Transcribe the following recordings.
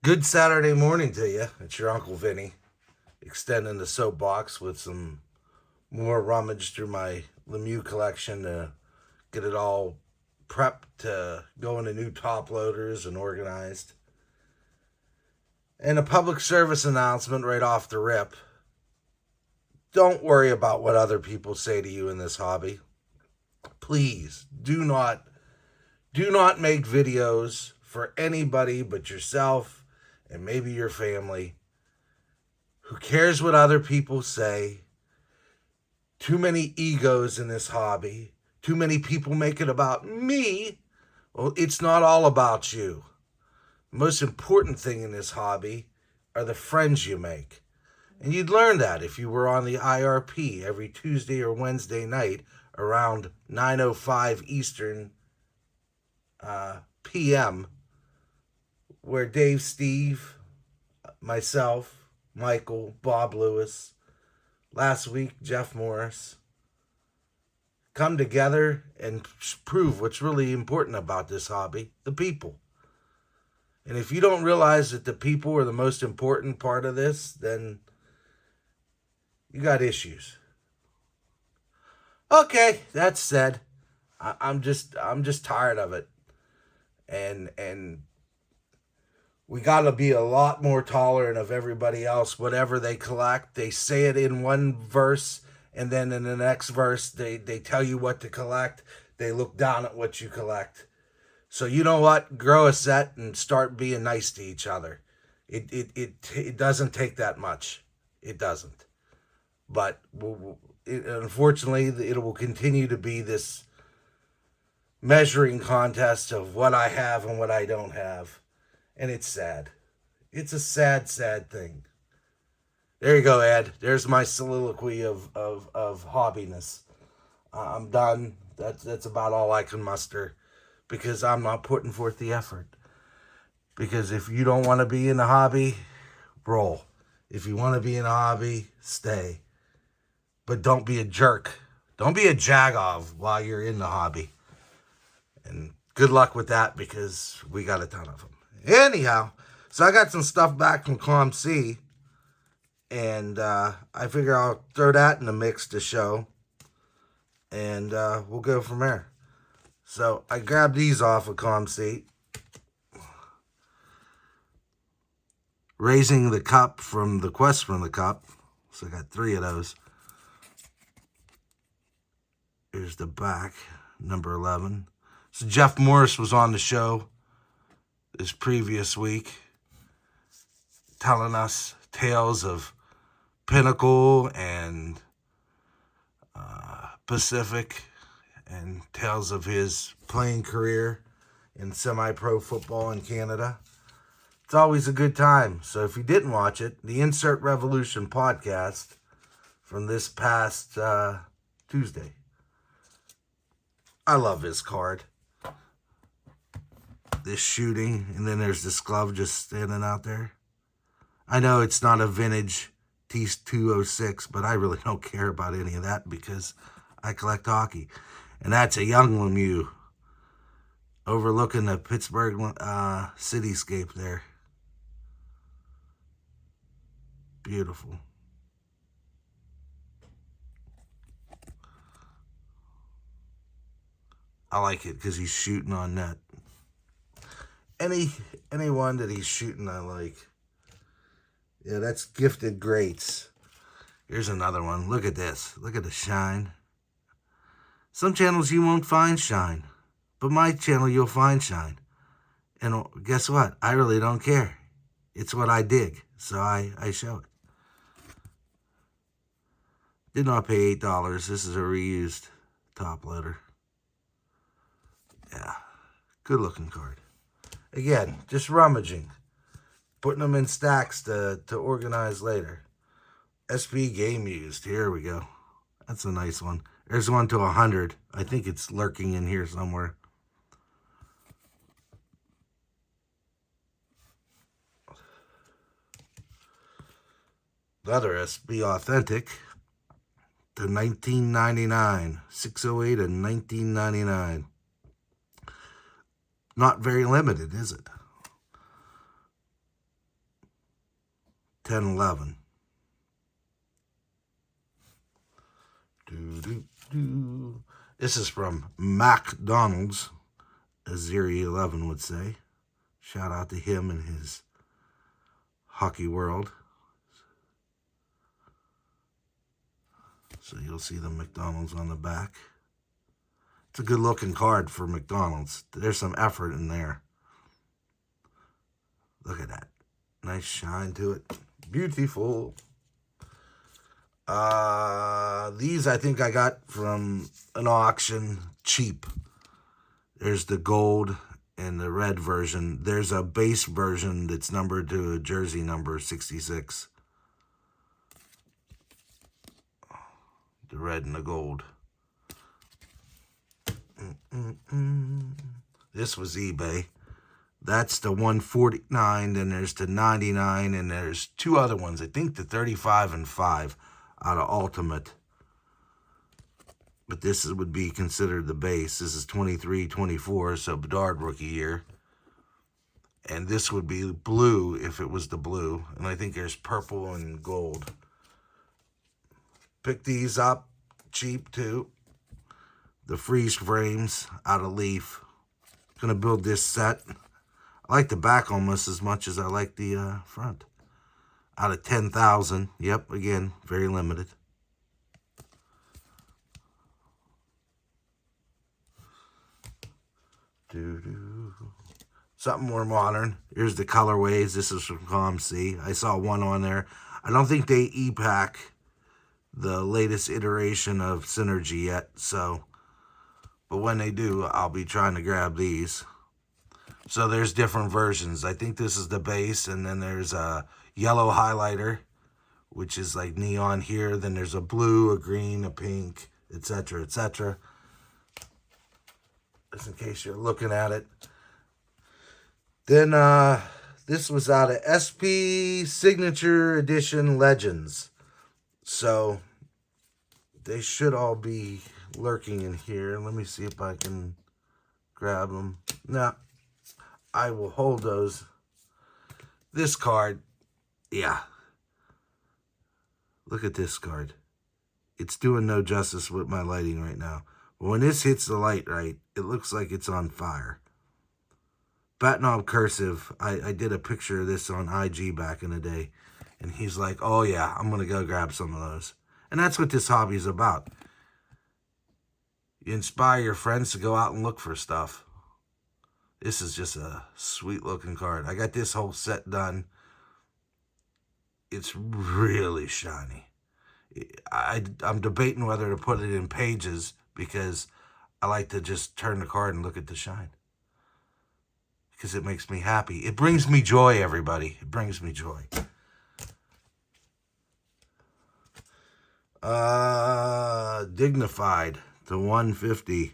Good Saturday morning to you. It's your Uncle Vinny, extending the soapbox with some more rummage through my Lemieux collection to get it all prepped to go into new top loaders and organized. And a public service announcement right off the rip. Don't worry about what other people say to you in this hobby. Please do not make videos for anybody but yourself and maybe your family. Who cares what other people say? Too many egos in this hobby. Too many people make it about me. Well, it's not all about you. The most important thing in this hobby are the friends you make. And you'd learn that if you were on the IRP every Tuesday or Wednesday night around 9:05 Eastern p.m., where Dave, Steve, myself, Michael, Bob Lewis, last week Jeff Morris, come together and prove what's really important about this hobby, the people. And if you don't realize that the people are the most important part of this, then you got issues. Okay, that said, I'm just tired of it. And we got to be a lot more tolerant of everybody else. Whatever they collect, they say it in one verse, and then in the next verse, they tell you what to collect. They look down at what you collect. So you know what? Grow a set and start being nice to each other. It doesn't take that much. It doesn't. But unfortunately, it will continue to be this measuring contest of what I have and what I don't have. And it's sad. It's a sad, sad thing. There you go, Ed. There's my soliloquy of hobbiness. I'm done. That's about all I can muster because I'm not putting forth the effort. Because if you don't want to be in the hobby, roll. If you want to be in a hobby, stay. But don't be a jerk. Don't be a jagov while you're in the hobby. And good luck with that because we got a ton of them. Anyhow, so I got some stuff back from ComC, and I figure I'll throw that in the mix to show, and we'll go from there. So I grabbed these off of ComC. Raising the Cup from the Quest from the Cup. So I got 3 of those. Here's the back, number 11. So Jeff Morris was on the show this previous week, telling us tales of Pinnacle and Pacific, and tales of his playing career in semi-pro football in Canada. It's always a good time. So if you didn't watch it, the Insert Revolution podcast from this past Tuesday. I love his card. This shooting, and then there's this glove just standing out there. I know it's not a vintage T206, but I really don't care about any of that because I collect hockey. And that's a young Lemieux overlooking the Pittsburgh cityscape there. Beautiful. I like it because he's shooting on net. Anyone that he's shooting, I like. Yeah, that's Gifted Greats. Here's another one. Look at this. Look at the shine. Some channels you won't find shine, but my channel you'll find shine. And guess what? I really don't care. It's what I dig, so I show it. Did not pay $8. This is a reused top loader. Yeah, good looking card. Again, just rummaging. Putting them in stacks to organize later. SB Game Used. Here we go. That's a nice one. There's one to 100. I think it's lurking in here somewhere. The other SB Authentic. The 1999. 608 and 1999. Not very limited, is it? 10-11. This is from McDonald's, as Zeri11 would say. Shout out to him and his hockey world. So you'll see the McDonald's on the back. It's a good looking card for McDonald's. There's some effort in there. Look at that. Nice shine to it. Beautiful. These I think I got from an auction cheap. There's the gold and the red version. There's a base version that's numbered to a jersey number 66. The red and the gold. This was eBay. That's the 149, then there's the 99, and there's two other ones. I think the 35 and 5 out of Ultimate. But this would be considered the base. This is 23-24, so Bedard rookie year. And this would be blue if it was the blue. And I think there's purple and gold. Pick these up cheap too. The freeze frames out of Leaf. Gonna build this set. I like the back almost as much as I like the front. Out of 10,000. Yep, again, very limited. Something more modern. Here's the colorways. This is from UncleVinny&C. I saw one on there. I don't think they e-pack the latest iteration of Synergy yet, so, but when they do, I'll be trying to grab these. So there's different versions. I think this is the base, and then there's a yellow highlighter, which is like neon here. Then there's a blue, a green, a pink, etc., etc. Just in case you're looking at it. Then this was out of SP Signature Edition Legends. So they should all be lurking in here. Let me see if I can grab them. Nah, I will hold those. This card, yeah. Look at this card. It's doing no justice with my lighting right now. But when this hits the light right, it looks like it's on fire. Batnob Cursive, I did a picture of this on IG back in the day. And he's like, oh yeah, I'm going to go grab some of those. And that's what this hobby is about. You inspire your friends to go out and look for stuff. This is just a sweet looking card. I got this whole set done. It's really shiny. I'm debating whether to put it in pages because I like to just turn the card and look at the shine. Because it makes me happy. It brings me joy, everybody. It brings me joy. Dignified to 150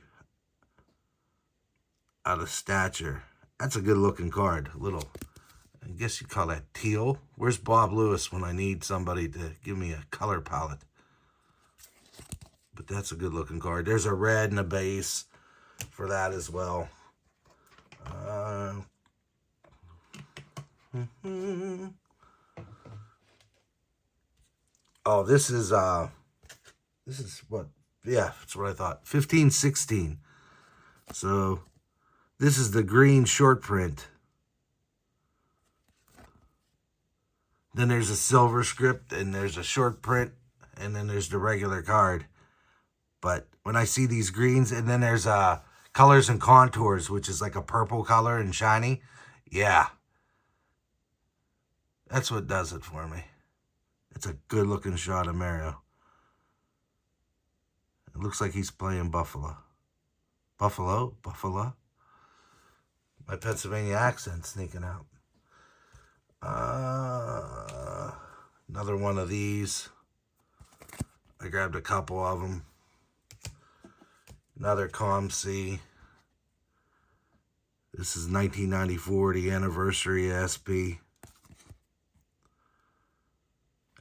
out of Stature. That's a good looking card. A little, I guess you call that teal. Where's Bob Lewis when I need somebody to give me a color palette? But that's a good looking card. There's a red and a base for that as well. Oh, this is what, yeah, that's what I thought. 15-16. So this is the green short print. Then there's a silver script, and there's a short print, and then there's the regular card. But when I see these greens, and then there's colors and contours, which is like a purple color and shiny. Yeah. That's what does it for me. It's a good looking shot of Mario. It looks like he's playing Buffalo. Buffalo? Buffalo? My Pennsylvania accent sneaking out. Another one of these. I grabbed a couple of them. Another UncleVinny&C. This is 1994, the anniversary SP.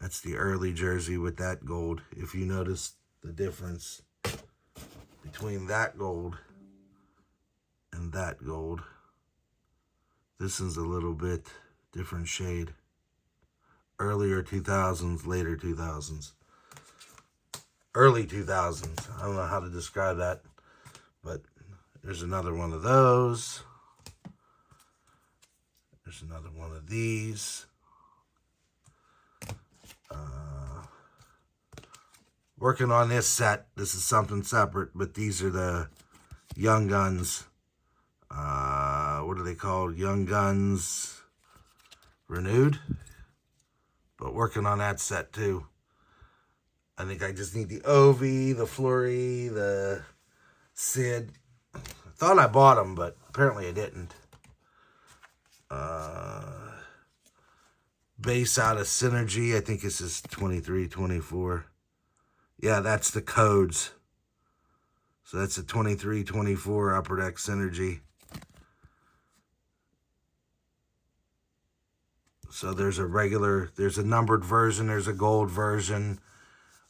That's the early jersey with that gold. If you notice the difference between that gold and that gold. This is a little bit different shade. earlier 2000s, later 2000s, early 2000s. I don't know how to describe that, but there's another one of those. There's another one of these. Working on this set. This is something separate, but these are the Young Guns. What are they called? Young Guns Renewed. But working on that set too. I think I just need the Ovi, the Flurry, the Sid. I thought I bought them, but apparently I didn't. Base out of Synergy. I think this is 23, 24. Yeah, that's the codes. So that's a 23, 24 Upper Deck Synergy. So there's a numbered version, there's a gold version.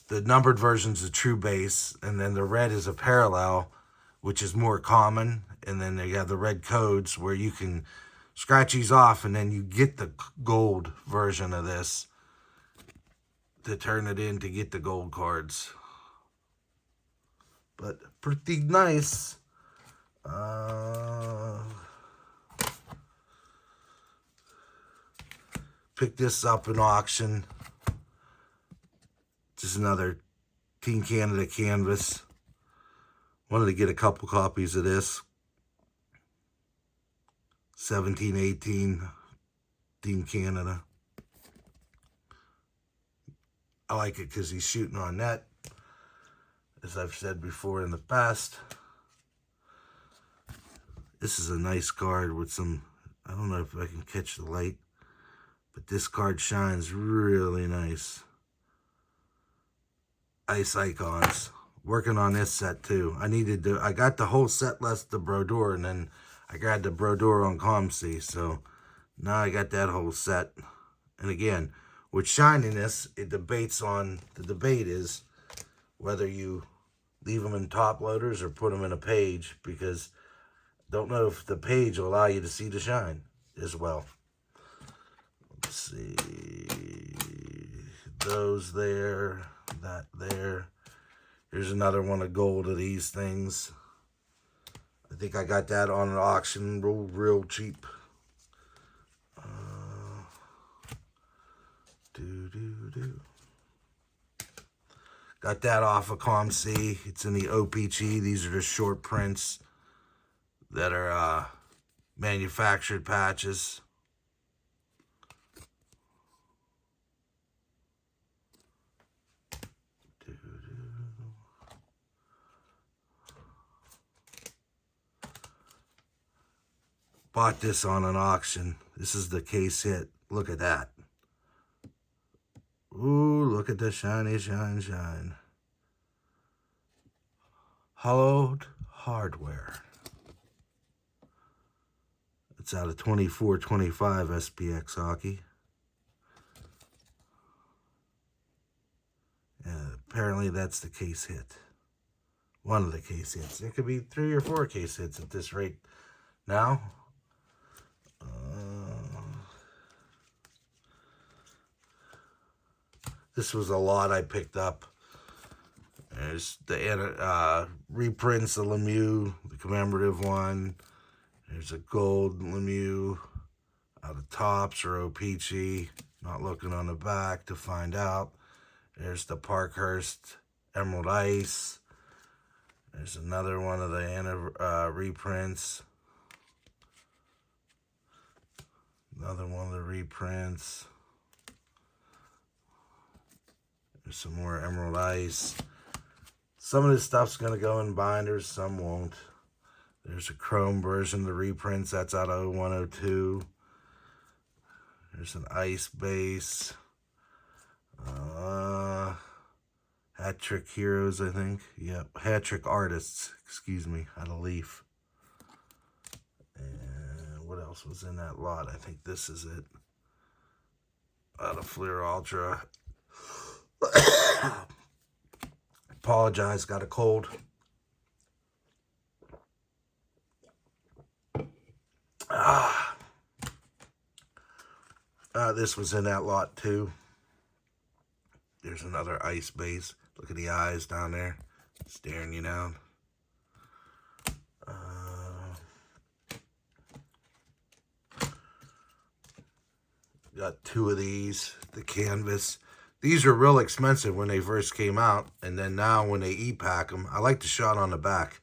The numbered version's a true base, and then the red is a parallel, which is more common. And then they have the red codes where you can scratch these off, and then you get the gold version of this to turn it in to get the gold cards. But pretty nice. Picked this up in auction. Just another Team Canada canvas. Wanted to get a couple copies of this. 1718 Team Canada. I like it because he's shooting on net, as I've said before in the past. This is a nice card with some, I don't know if I can catch the light, but this card shines really nice. Ice Icons. Working on this set too. I got the whole set less the Brodeur, and then I grabbed the Brodeur on ComC, so now I got that whole set. And again, with shininess, the debate is whether you leave them in top loaders or put them in a page, because don't know if the page will allow you to see the shine as well. Let's see. Those there, that there. Here's another one of gold of these things. I think I got that on an auction real cheap. Got that off of ComC. It's in the OPG. These are the short prints that are manufactured patches. Bought this on an auction. This is the case hit. Look at that. Ooh, look at the shiny shine shine. Hollowed hardware. It's out of 24-25 SPX hockey. Yeah, apparently that's the case hit. One of the case hits. There could be 3 or 4 case hits at this rate now. This was a lot I picked up. There's the reprints of Lemieux, the commemorative one. There's a gold Lemieux out of Tops or OPG. Not looking on the back to find out. There's the Parkhurst Emerald Ice. There's another one of the reprints. Another one of the reprints. There's some more Emerald Ice. Some of this stuff's going to go in binders, some won't. There's a chrome version of the reprints. That's out of 0102. There's an ice base. Hat Trick Heroes, I think. Yep, Hat Trick Artists, excuse me, out of Leaf. And what else was in that lot? I think this is it. Out of Fleer Ultra. Apologize, got a cold. This was in that lot too. There's another ice base. Look at the eyes down there, staring you down. Got two of these, the canvas. These were real expensive when they first came out, and then now when they e-pack them, I like the shot on the back.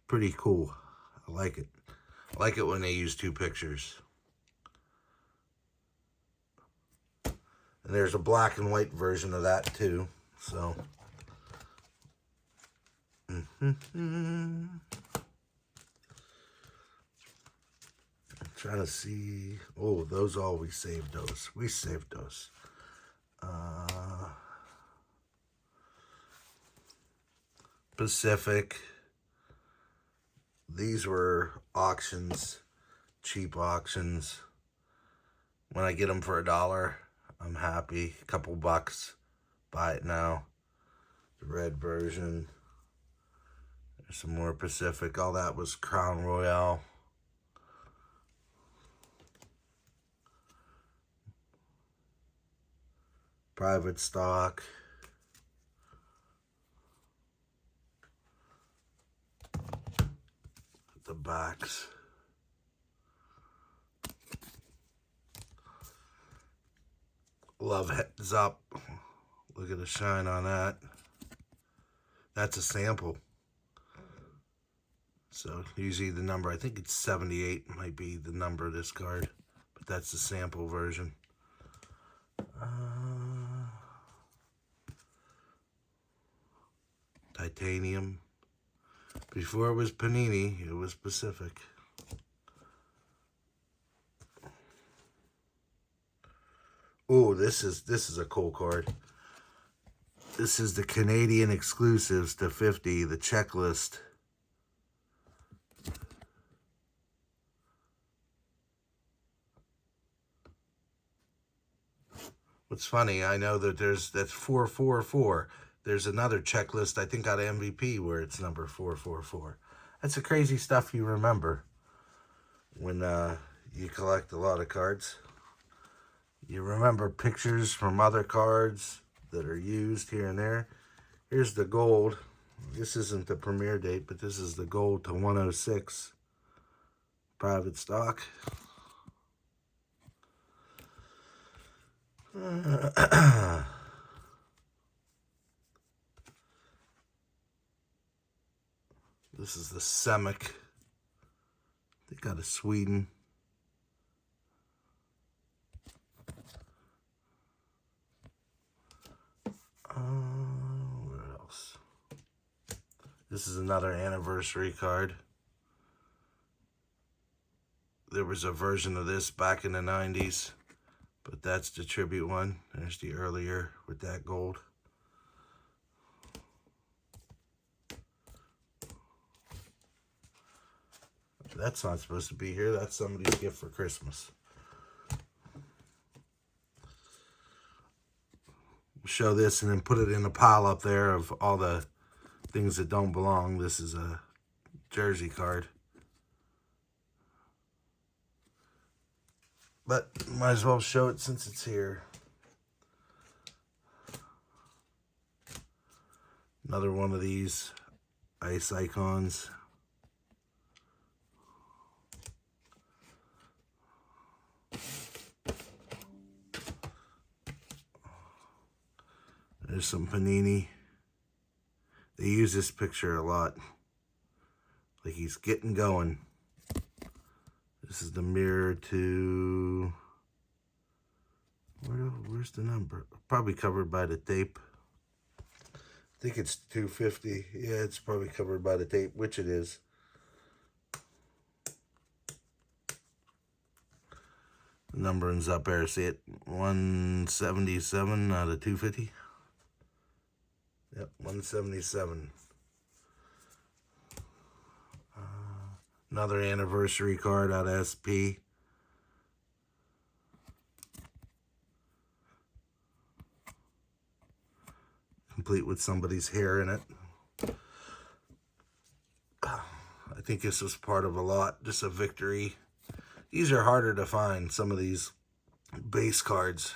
Pretty cool. I like it. I like it when they use two pictures. And there's a black and white version of that too. So. Trying to see. Oh, those all we saved those. We saved those. Pacific. These were auctions, cheap auctions. When I get them for $1, I'm happy. A couple bucks. Buy it now. The red version. There's some more Pacific. All that was Crown Royale. Private stock. The backs. Love heads up. Look at the shine on that. That's a sample. So usually the number, I think it's 78 might be the number of this card, but that's the sample version. Titanium. Before it was Panini, it was Pacific. Oh, this is a cool card. This is the Canadian exclusives to 50, the checklist. What's funny, I know that that's 444. There's another checklist, I think, out of MVP where it's number 444. That's the crazy stuff you remember when you collect a lot of cards. You remember pictures from other cards that are used here and there. Here's the gold. This isn't the premiere date, but this is the gold to 106. Private stock. This is the Semic. They got a Sweden. What else? This is another anniversary card. There was a version of this back in the 90s, but that's the tribute one. There's the earlier with that gold. That's not supposed to be here. That's somebody's gift for Christmas. Show this and then put it in a pile up there of all the things that don't belong. This is a jersey card. But might as well show it since it's here. Another one of these ice icons. There's some Panini. They use this picture a lot. Like he's getting going. This is the mirror to... Where's the number? Probably covered by the tape. I think it's 250. Yeah, it's probably covered by the tape, which it is. The numbering's up there. See it? 177 out of 250. Yep, 177. Another anniversary card out of SP. Complete with somebody's hair in it. I think this was part of a lot. Just a victory. These are harder to find. Some of these base cards.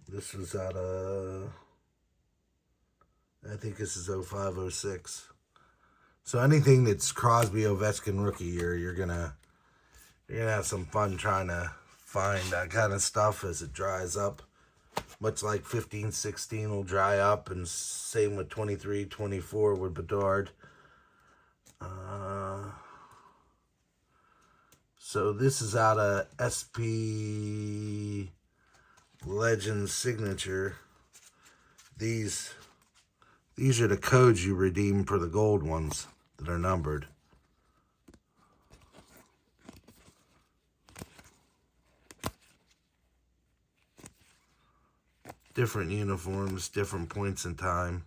This was out of, I think this is 05-06. So anything that's Crosby Ovechkin rookie year, you're gonna have some fun trying to find that kind of stuff as it dries up. Much like 15-16 will dry up, and same with 23-24 with Bedard. So this is out of SP Legends Signature. These are the codes you redeem for the gold ones that are numbered. Different uniforms, different points in time.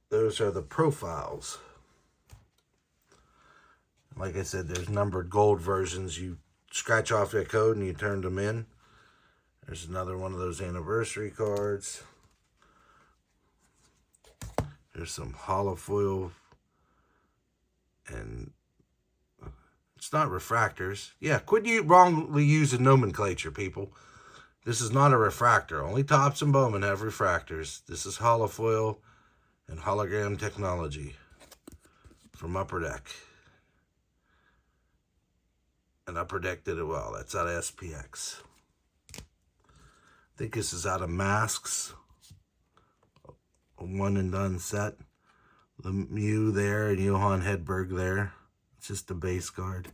Those are the profiles. Like I said, there's numbered gold versions. You scratch off that code and you turn them in. There's another one of those anniversary cards. There's some holofoil, and it's not refractors. Yeah, quit wrongly using nomenclature, people. This is not a refractor. Only Topps and Bowman have refractors. This is holofoil and hologram technology from Upper Deck. And Upper Deck did it well. That's out of SPX. I think this is out of Masks. A one and done set. Lemieux there and Johan Hedberg there. It's just a base card.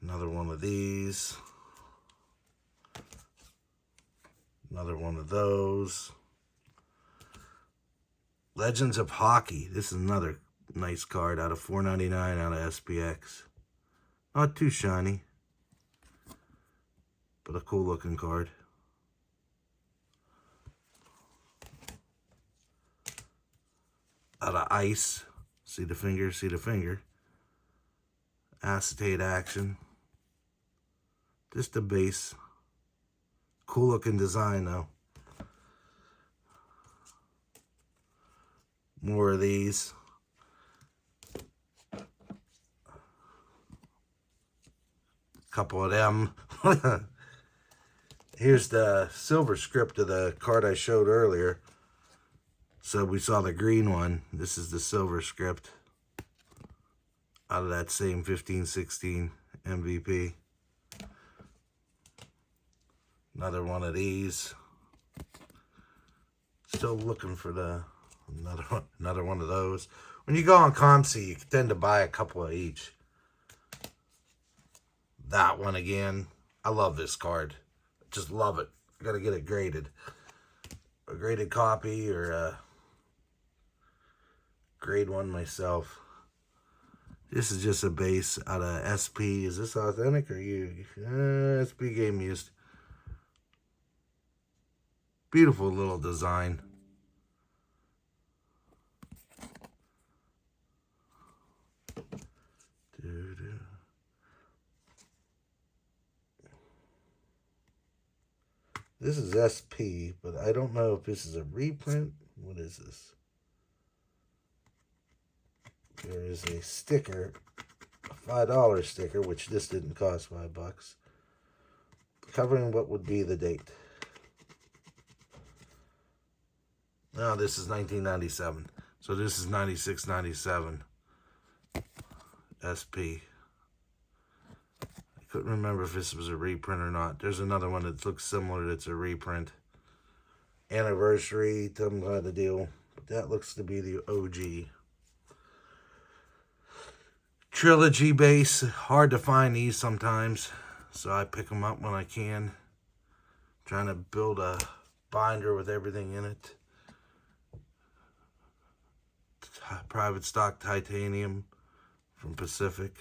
Another one of these. Another one of those. Legends of Hockey. This is another nice card out of $4.99 out of SPX. Not too shiny, but a cool looking card. Out of Ice. See the finger, see the finger. Acetate action. Just a base. Cool looking design though. More of these. Couple of them. Here's the silver script of the card I showed earlier. So we saw the green one. This is the silver script out of that same 15-16 MVP. Another one of these. Still looking for another one of those. When you go on ComC, you tend to buy a couple of each. That one again. I love this card. Just love it. I gotta get it graded. A graded copy or a grade one myself. This is just a base out of SP. Is this authentic or you? SP game used. Beautiful little design. This is SP, but I don't know if this is a reprint. What is this? There is a sticker, a $5 sticker, which this didn't cost $5, covering what would be the date. Now this is 1997, so this is 96-97 SP. Couldn't remember if this was a reprint or not. There's another one that looks similar that's a reprint. Anniversary, some kind of deal. But that looks to be the OG. Trilogy base. Hard to find these sometimes, so I pick them up when I can. Trying to build a binder with everything in it. Private stock titanium from Pacific.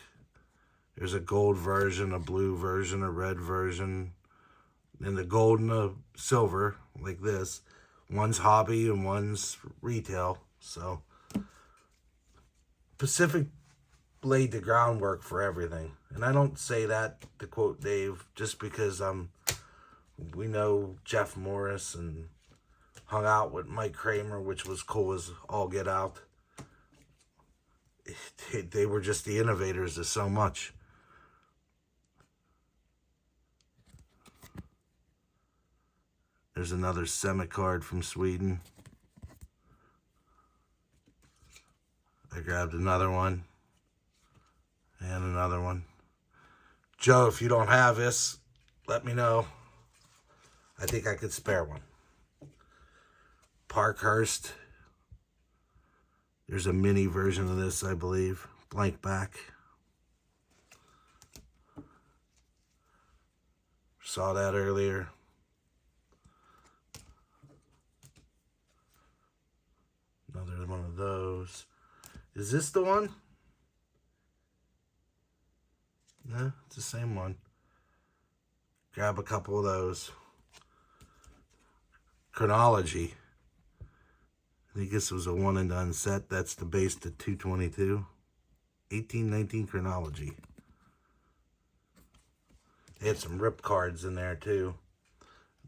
There's a gold version, a blue version, a red version, and the gold and the silver, like this. One's hobby and one's retail. So Pacific laid the groundwork for everything. And I don't say that to quote Dave just because I'm We know Jeff Morris and hung out with Mike Kramer, which was cool as all get out. They were just the innovators of so much. There's another semi-card from Sweden. I grabbed another one. And another one. Joe, if you don't have this, let me know. I think I could spare one. Parkhurst. There's a mini version of this, I believe. Blank back. Saw that earlier. Another one of those. Is this the one? No, it's the same one. Grab a couple of those. Chronology. I think this was a one and done set. That's the base to 222. 1819 Chronology. They had some rip cards in there too.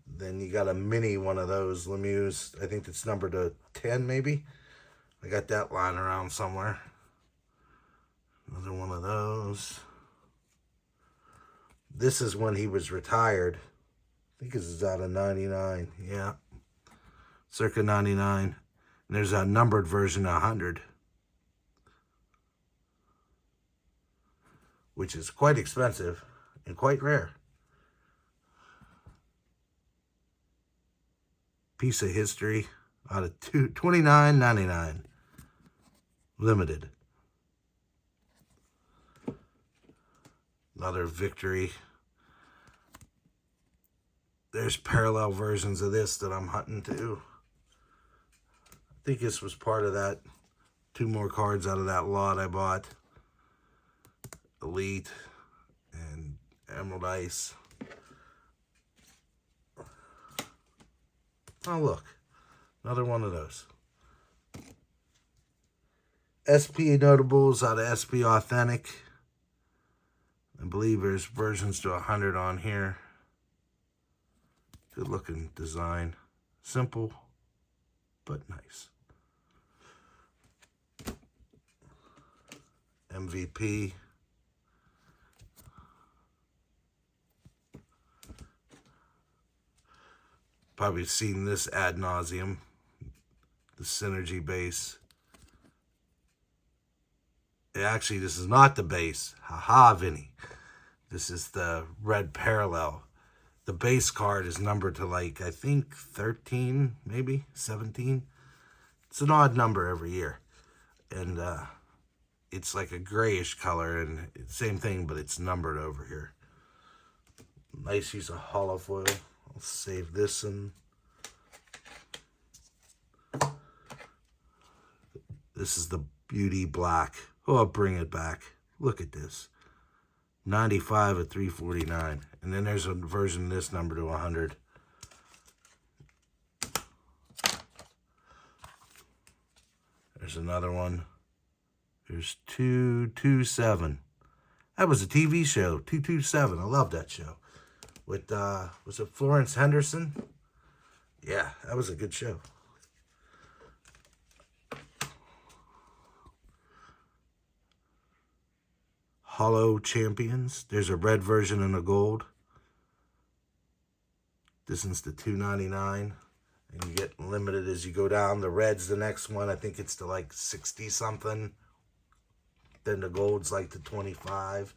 Then you got a mini one of those Lemieux. I think it's numbered to 10 maybe. I got that lying around somewhere. Another one of those. This is when he was retired. I think this is out of 99. Yeah. Circa 99. And there's a numbered version of 100. Which is quite expensive and quite rare. Piece of history out of $29.99. Limited. Another victory. There's parallel versions of this that I'm hunting too. I think this was part of that. 2 more cards out of that lot I bought. Elite and Emerald Ice. Oh look, another one of those. SP Notables out of SP Authentic. I believe there's versions to 100 on here. Good looking design. Simple, but nice. MVP. Probably seen this ad nauseum. The Synergy base. Actually, this is not the base. Haha, Vinny. This is the red parallel. The base card is numbered to like, I think 13, maybe 17. It's an odd number every year. And it's like a grayish color, and same thing, but it's numbered over here. Nice use of hollow foil. I'll save this and this is the Beauty Black. Oh, I'll bring it back. Look at this. 95 at 349. And then there's a version of this number to 100. There's another one. There's 227. That was a TV show, 227. I love that show. With, was it Florence Henderson? Yeah, that was a good show. Hollow Champions. There's a red version and a gold. This one's the $2.99. And you get limited as you go down. The red's the next one. I think it's to like 60 something. Then the gold's like to 25.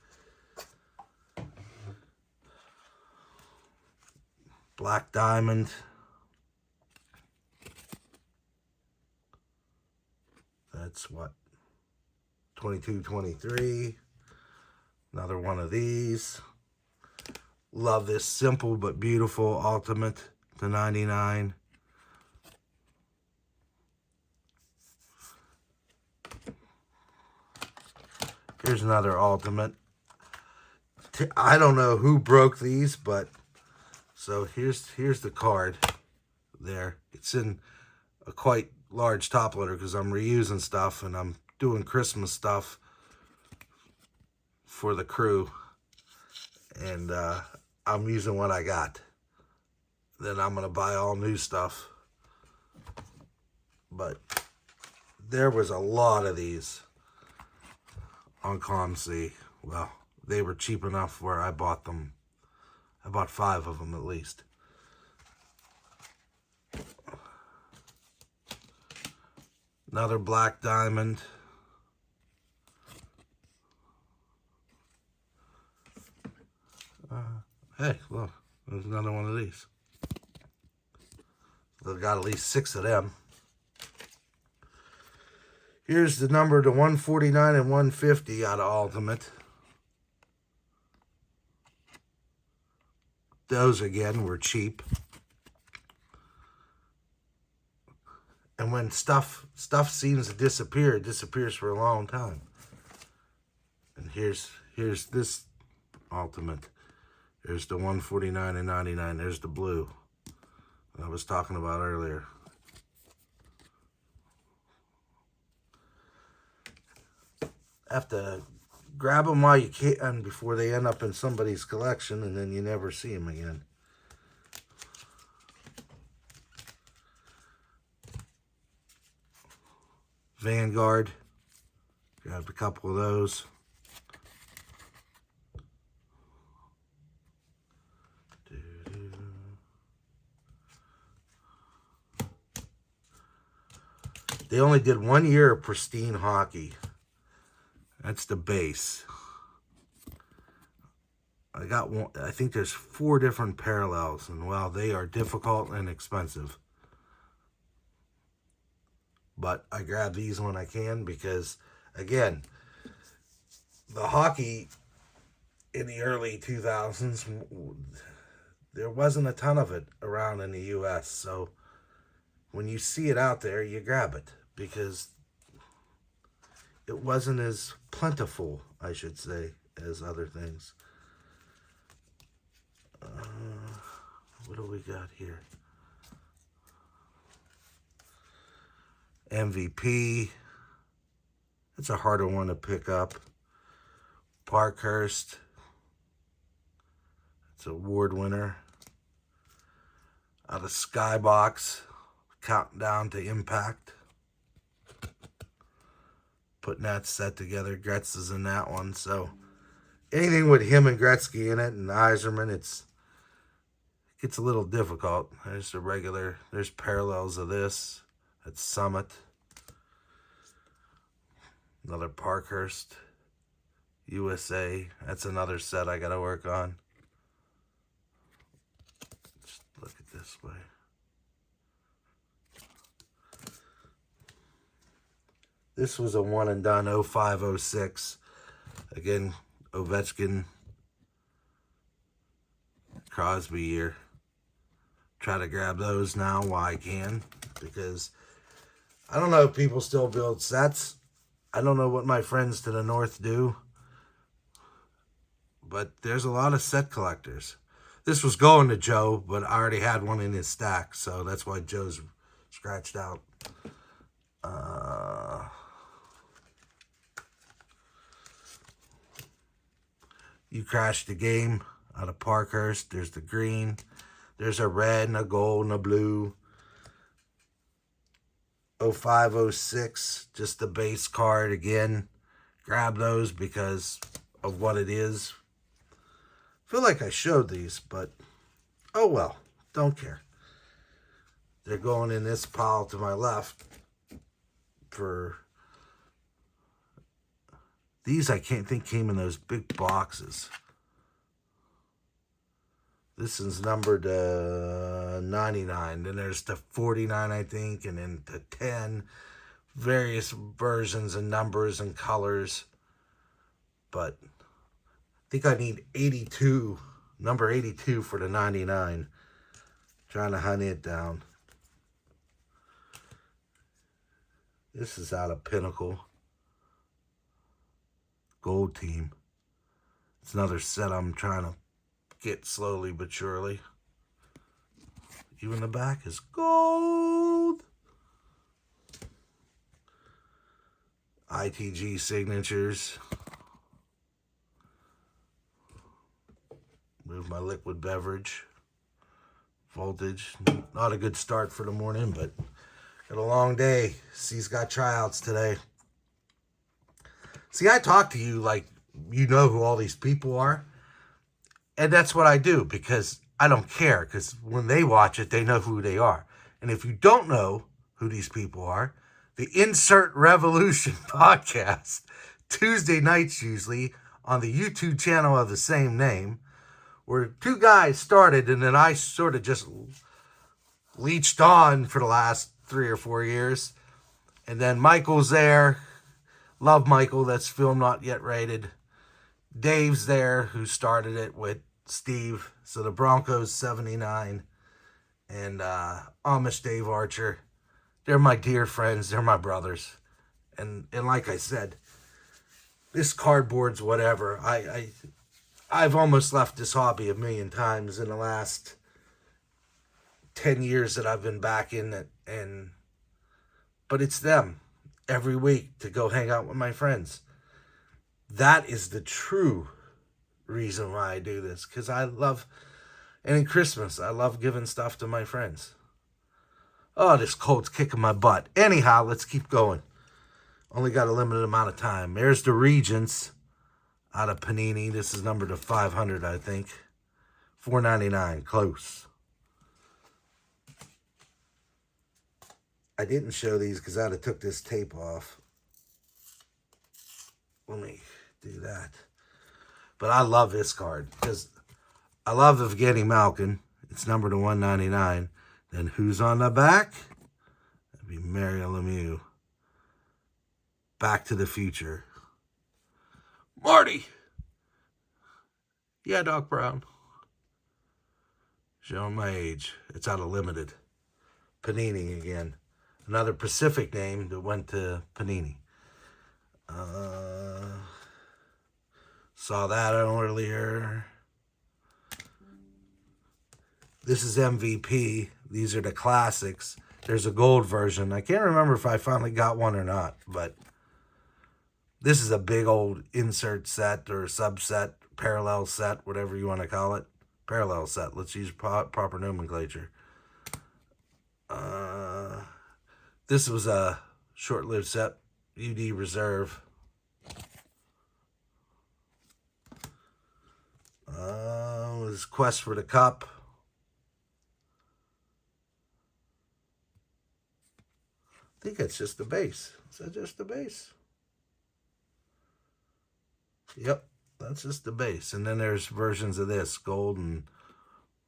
Black Diamond. That's what? 22, 23. Another one of these. Love this simple but beautiful Ultimate to 99. Here's another Ultimate. I don't know who broke these, but so here's the card there. It's in a quite large top loader because I'm reusing stuff and I'm doing Christmas stuff for the crew, and I'm using what I got. then I'm going to buy all new stuff. But there was a lot of these on UncleVinny&C. Well, they were cheap enough where I bought them. I bought 5 of them at least. Another black diamond. Hey, look, there's another one of these. I've got at least 6 of them. Here's the number to 149 and 150 out of Ultimate. Those, again, were cheap. And when stuff seems to disappear, it disappears for a long time. And here's this Ultimate. There's the 149 and 99. There's the blue I was talking about earlier. Have to grab them while you can before they end up in somebody's collection, and then you never see them again. Vanguard. Grabbed a couple of those. They only did 1 year of pristine hockey. That's the base. I got one. I think there's 4 different parallels, and well, they are difficult and expensive. But I grab these when I can because, again, the hockey in the early 2000s, there wasn't a ton of it around in the U.S. So when you see it out there, you grab it because it wasn't as plentiful, I should say, as other things. What do we got here? MVP. It's a harder one to pick up. Parkhurst. It's an award winner. Out of Skybox. Counting down to Impact. Putting that set together. Gretz is in that one. So anything with him and Gretzky in it and Yzerman, it gets a little difficult. There's the regular. There's parallels of this. That's Summit. Another Parkhurst. USA. That's another set I got to work on. Just look at this way. This was a one and done 05-06. Again, Ovechkin, Crosby year. Try to grab those now while I can, because I don't know if people still build sets. I don't know what my friends to the north do, but there's a lot of set collectors. This was going to Joe, but I already had one in his stack, so that's why Joe's scratched out. You Crashed the Game out of Parkhurst. There's the green. There's a red and a gold and a blue. 05-06, just the base card again. Grab those because of what it is. Feel like I showed these, but oh well, don't care. They're going in this pile to my left. For these, I can't think came in those big boxes. This is numbered 99. Then there's the 49, I think, and then the 10. Various versions and numbers and colors. But I think I need 82, number 82 for the 99. Trying to hunt it down. This is out of Pinnacle. Gold Team. It's another set I'm trying to get slowly but surely. Even the back is gold. ITG signatures. Move my liquid beverage voltage. Not a good start for the morning, but got a long day. C's got tryouts today. See, I talk to you like you know who all these people are. And that's what I do because I don't care. Because when they watch it, they know who they are. And if you don't know who these people are, the Insert Revolution podcast, Tuesday nights usually, on the YouTube channel of the same name, where two guys started and then I sort of just leeched on for the last 3 or 4 years. And then Michael's there. Love Michael, that's film not yet rated. Dave's there, who started it with Steve. So the Broncos 79 and Amish Dave Archer. They're my dear friends. They're my brothers. And like I said, this cardboard's whatever. I've almost left this hobby a million times in the last 10 years that I've been back in it. But it's them every week to go hang out with my friends. That is the true reason why I do this. Because I love, and in Christmas, I love giving stuff to my friends. Oh, this cold's kicking my butt. Anyhow, let's keep going. Only got a limited amount of time. There's the Regents out of Panini. This is numbered to 500, I think. $4.99, close. I didn't show these because I'd have took this tape off. Let me do that. But I love this card because I love Evgeny Malkin. It's numbered to 199. Then who's on the back? That'd be Mario Lemieux. Back to the Future. Marty! Yeah, Doc Brown. Showing my age. It's out of limited. Panini again. Another Pacific name that went to Panini. Saw that earlier. This is MVP. These are the classics. There's a gold version. I can't remember if I finally got one or not, but this is a big old insert set or subset, parallel set, whatever you want to call it. Parallel set. Let's use proper nomenclature. This was a short-lived set, UD Reserve. Was Quest for the Cup. I think it's just the base. Is that just the base? Yep, that's just the base. And then there's versions of this. Gold and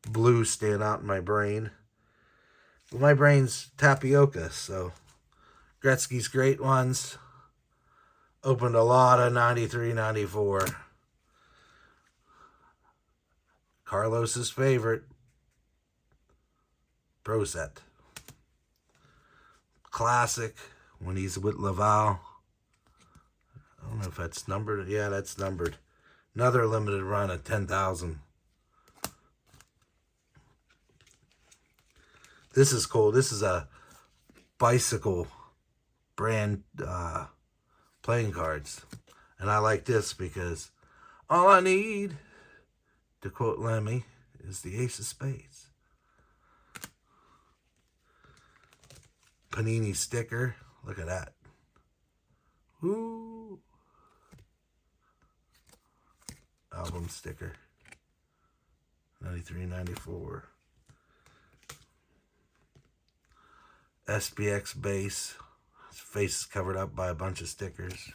blue stand out in my brain. Well, my brain's tapioca, so Gretzky's great ones. Opened a lot of 93, 94. Carlos's favorite. Pro set. Classic when he's with Laval. I don't know if that's numbered. Yeah, that's numbered. Another limited run of 10,000. This is cool. This is a bicycle brand playing cards. And I like this because all I need, to quote Lemmy, is the Ace of Spades. Panini sticker. Look at that. Ooh. Album sticker. 93, 94. SPX base. His face is covered up by a bunch of stickers.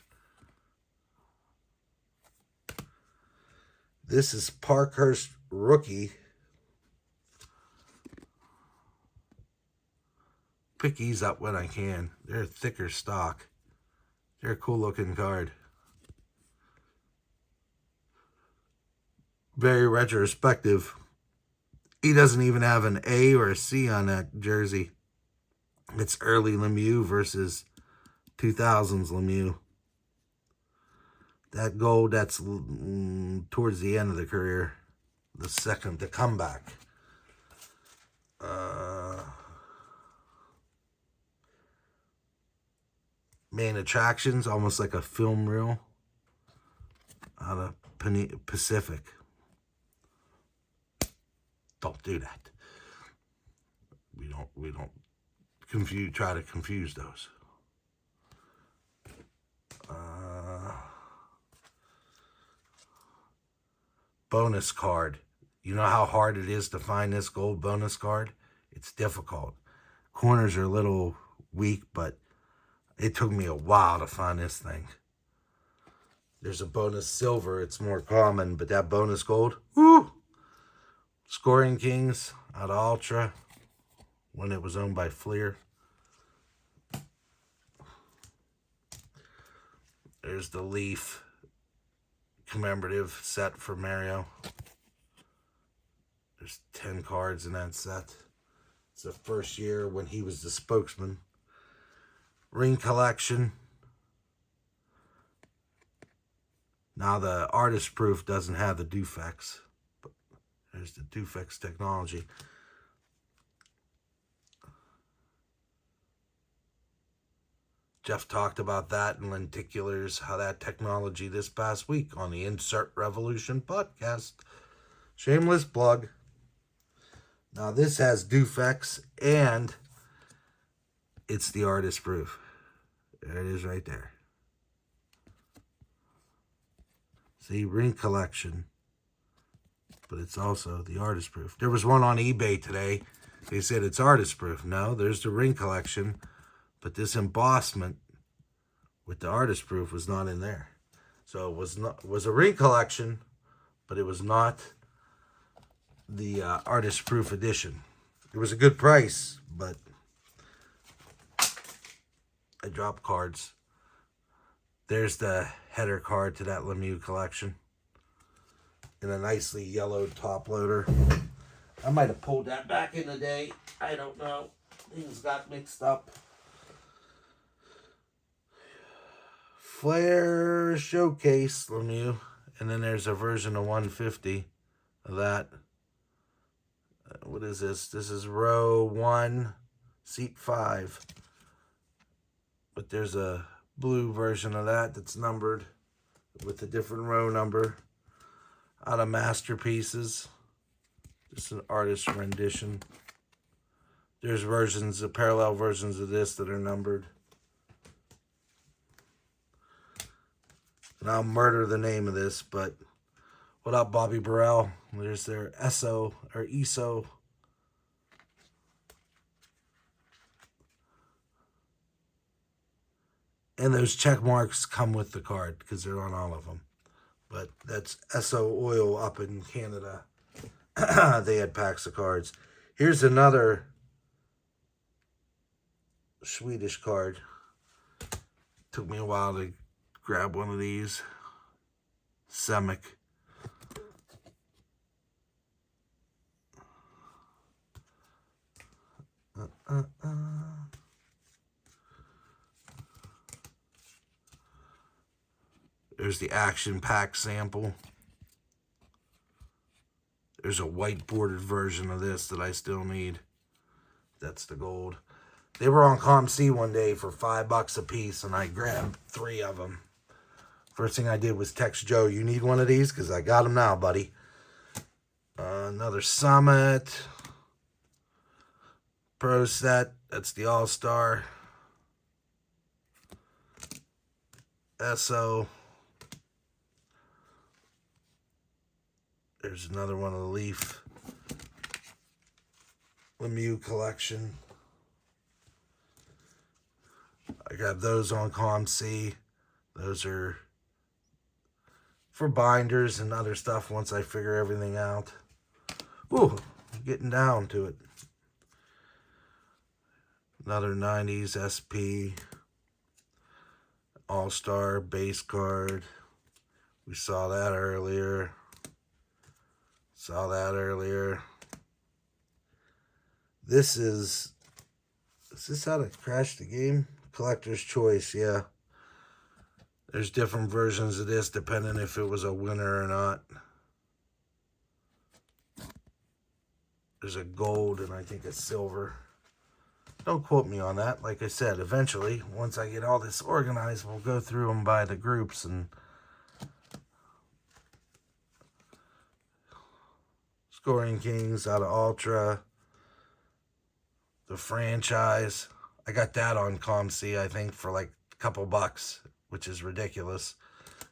This is Parkhurst Rookie. Pick these up when I can. They're thicker stock. They're a cool looking card. Very retrospective. He doesn't even have an A or a C on that jersey. It's early Lemieux versus 2000s Lemieux. That gold, that's towards the end of the career. The comeback. Main attractions, almost like a film reel out of Pacific. Don't do that. don't try to confuse those. Bonus card. You know how hard it is to find this gold bonus card? It's difficult. Corners are a little weak, but it took me a while to find this thing. There's a bonus silver. It's more common, but that bonus gold, woo! Scoring Kings out of Ultra when it was owned by Fleer. There's the Leaf commemorative set for Mario. There's 10 cards in that set. It's the first year when he was the spokesman. Ring collection. Now the artist proof doesn't have the Dufex, but there's the Dufex technology. Jeff talked about that in Lenticulars, how that technology this past week on the Insert Revolution podcast. Shameless plug. Now this has Dufex and it's the artist proof. There it is right there. See, ring collection, but it's also the artist proof. There was one on eBay today. They said it's artist proof. No, there's the ring collection, but this embossment with the artist proof was not in there. So it was a ring collection, but it was not the artist proof edition. It was a good price, but I dropped cards. There's the header card to that Lemieux collection in a nicely yellowed top loader. I might have pulled that back in the day. I don't know. Things got mixed up. Flair Showcase Lemieux. And then there's a version of 150 of that. What is this? This is row 1, seat 5. But there's a blue version of that that's numbered with a different row number. Out of Masterpieces. Just an artist rendition. There's versions, parallel versions of this that are numbered. And I'll murder the name of this, but what up, Bobby Burrell? There's their ESO or ESO. And those check marks come with the card because they're on all of them. But that's ESO Oil up in Canada. They had packs of cards. Here's another Swedish card. Took me a while to grab one of these. Semic. There's the action pack sample. There's a white bordered version of this that I still need. That's the gold. They were on ComC one day for $5 a piece, and I grabbed 3 of them. First thing I did was text Joe, you need one of these? Because I got them now, buddy. Another Summit. Pro set. That's the All-Star. ESO. There's another one of the Leaf Lemieux collection. I got those on ComC. Those are for binders and other stuff once I figure everything out. Ooh, getting down to it. Another 90s SP. All-Star base card. We saw that earlier. This is this how to crash the game? Collector's Choice, yeah. There's different versions of this depending if it was a winner or not. There's a gold and I think a silver. Don't quote me on that. Like I said, eventually, once I get all this organized, we'll go through them by the groups and Scoring Kings out of Ultra. the franchise. I got that on ComC, I think, for like a couple bucks, which is ridiculous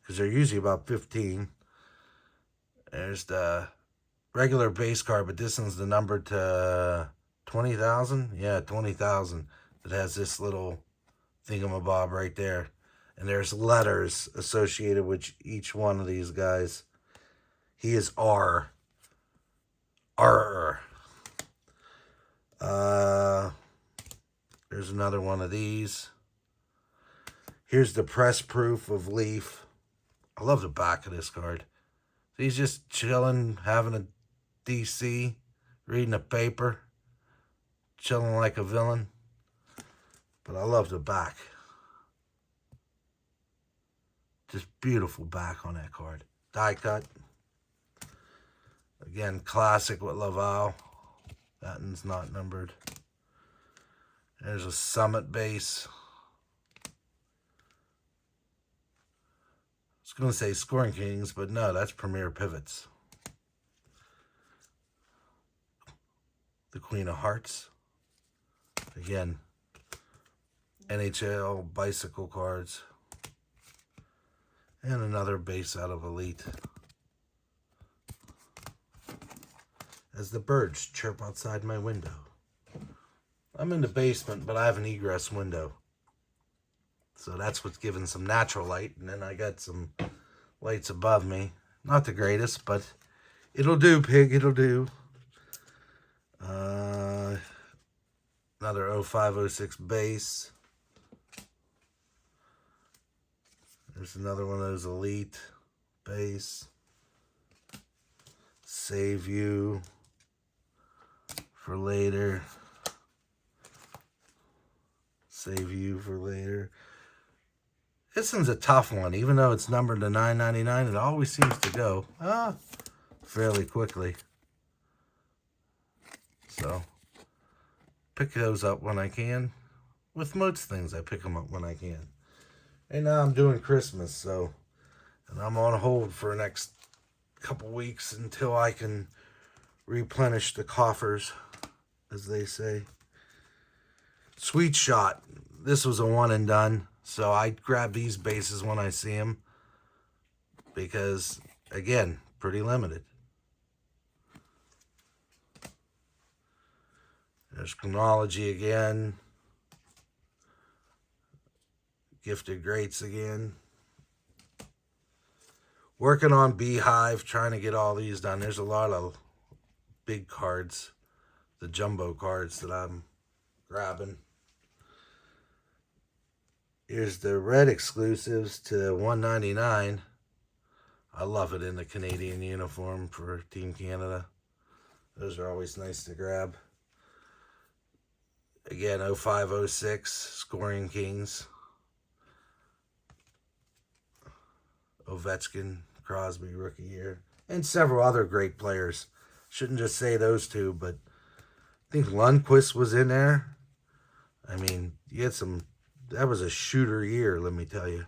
because they're usually about 15. There's the regular base card, but this one's the number to 20,000. Yeah, 20,000. It has this little thingamabob right there. And there's letters associated with each one of these guys. He is R. R. There's another one of these. Here's the press proof of Leaf. I love the back of this card. He's just chilling, having a DC, reading a paper, chilling like a villain. But I love the back. Just beautiful back on that card. Die cut. Again, classic with Laval. That one's not numbered. There's a Summit base. I was going to say Scoring Kings, but no, that's Premier Pivots. The Queen of Hearts. Again, NHL bicycle cards. And another base out of Elite. As the birds chirp outside my window. I'm in the basement, but I have an egress window. So that's what's giving some natural light. And then I got some lights above me. Not the greatest, but it'll do, pig, it'll do. Another 0506 base. There's another one of those Elite base. Save You for later. Save You for later. This one's a tough one. Even though it's numbered to $9.99, it always seems to go fairly quickly. So, pick those up when I can. With most things, I pick them up when I can. And now I'm doing Christmas, so, and I'm on hold for the next couple weeks until I can replenish the coffers, as they say. Sweet Shot. This was a one and done, so I grab these bases when I see them because, again, pretty limited. There's Chronology again. Gifted Greats again. Working on Beehive, trying to get all these done. There's a lot of big cards, the jumbo cards that I'm grabbing. Here's the red exclusives to $1.99. I love it in the Canadian uniform for Team Canada. Those are always nice to grab. Again, 0506 Scoring Kings. Ovechkin, Crosby, rookie year. And several other great players. Shouldn't just say those two, but I think Lundqvist was in there. I mean, you had some... That was a shooter year, let me tell you.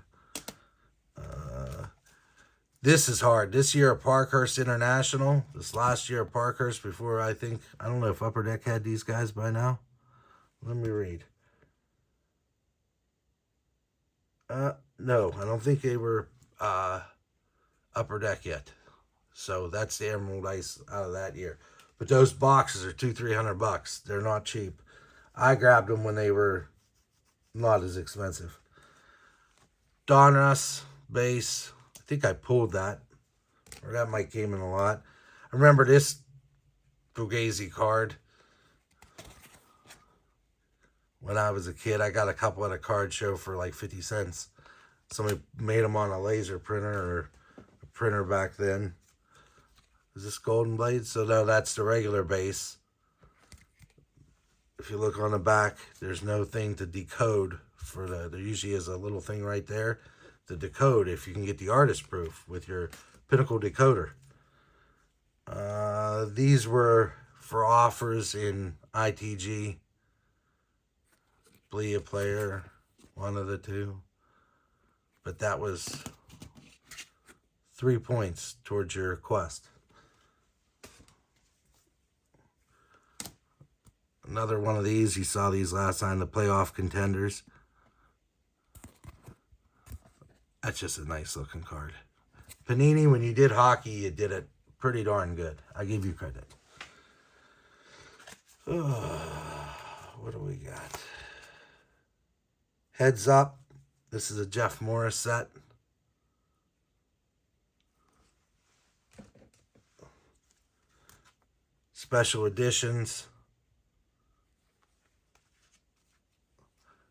This is hard. This year at Parkhurst International. This last year at Parkhurst before, I don't know if Upper Deck had these guys by now. Let me read. No, I don't think they were Upper Deck yet. So that's the Emerald Ice out of that year. But those boxes are $200-300. They're not cheap. I grabbed them when they were not as expensive. Donruss base. I think I pulled that. Or that might came in a lot. I remember this Fugazi card. When I was a kid, I got a couple at a card show for like 50 cents. Somebody made them on a laser printer or a printer back then. Is this Golden Blade? So no, that's the regular base. If you look on the back, there's no thing to decode for the... There usually is a little thing right there to decode if you can get the artist proof with your Pinnacle decoder. These were for offers in ITG. Blee a player, one of the two. But that was 3 points towards your quest. Another one of these. You saw these last time, the playoff contenders. That's just a nice looking card. Panini, when you did hockey, you did it pretty darn good. I give you credit. What do we got? Heads Up. This is a Jeff Morris set. Special editions.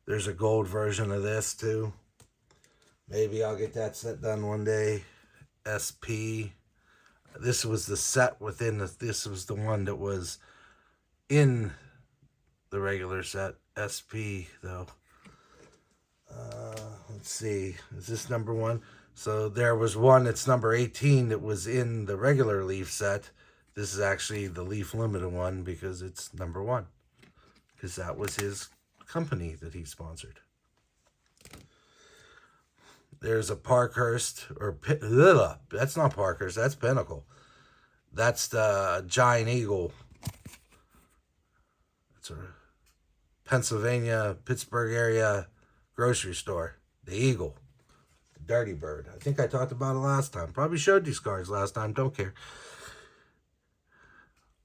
There's a gold version of this too. Maybe I'll get that set done one day. SP. This was the set within the, this was the one that was in the regular set. SP though. Let's see. Is this number 1? So there was one that's number 18 that was in the regular Leaf set. This is actually the Leaf Limited one because it's number 1. Because that was his company that he sponsored. There's a Parkhurst, or that's not Parkhurst, that's Pinnacle. That's the Giant Eagle. It's a Pennsylvania, Pittsburgh area grocery store. The Eagle. The Dirty Bird. I think I talked about it last time. Probably showed these cards last time, don't care.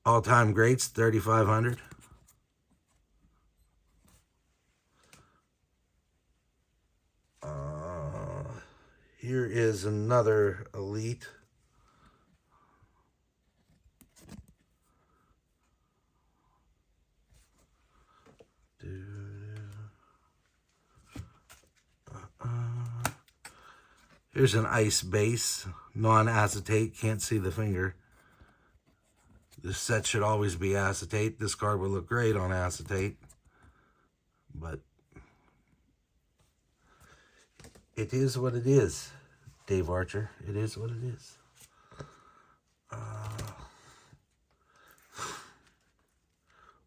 All-time greats, 3,500. Here is another Elite. Here's an ice base, non-acetate, can't see the finger. This set should always be acetate. This card would look great on acetate, but it is what it is, Dave Archer. It is what it is.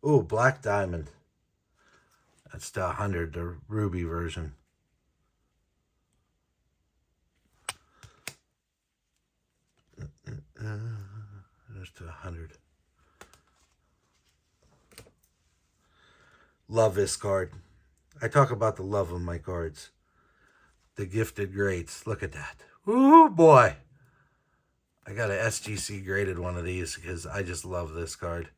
Oh, Black Diamond. That's the 100, the ruby version. There's the 100. Love this card. I talk about the love of my cards. The Gifted Greats. Look at that. Ooh, boy. I got an SGC graded one of these because I just love this card.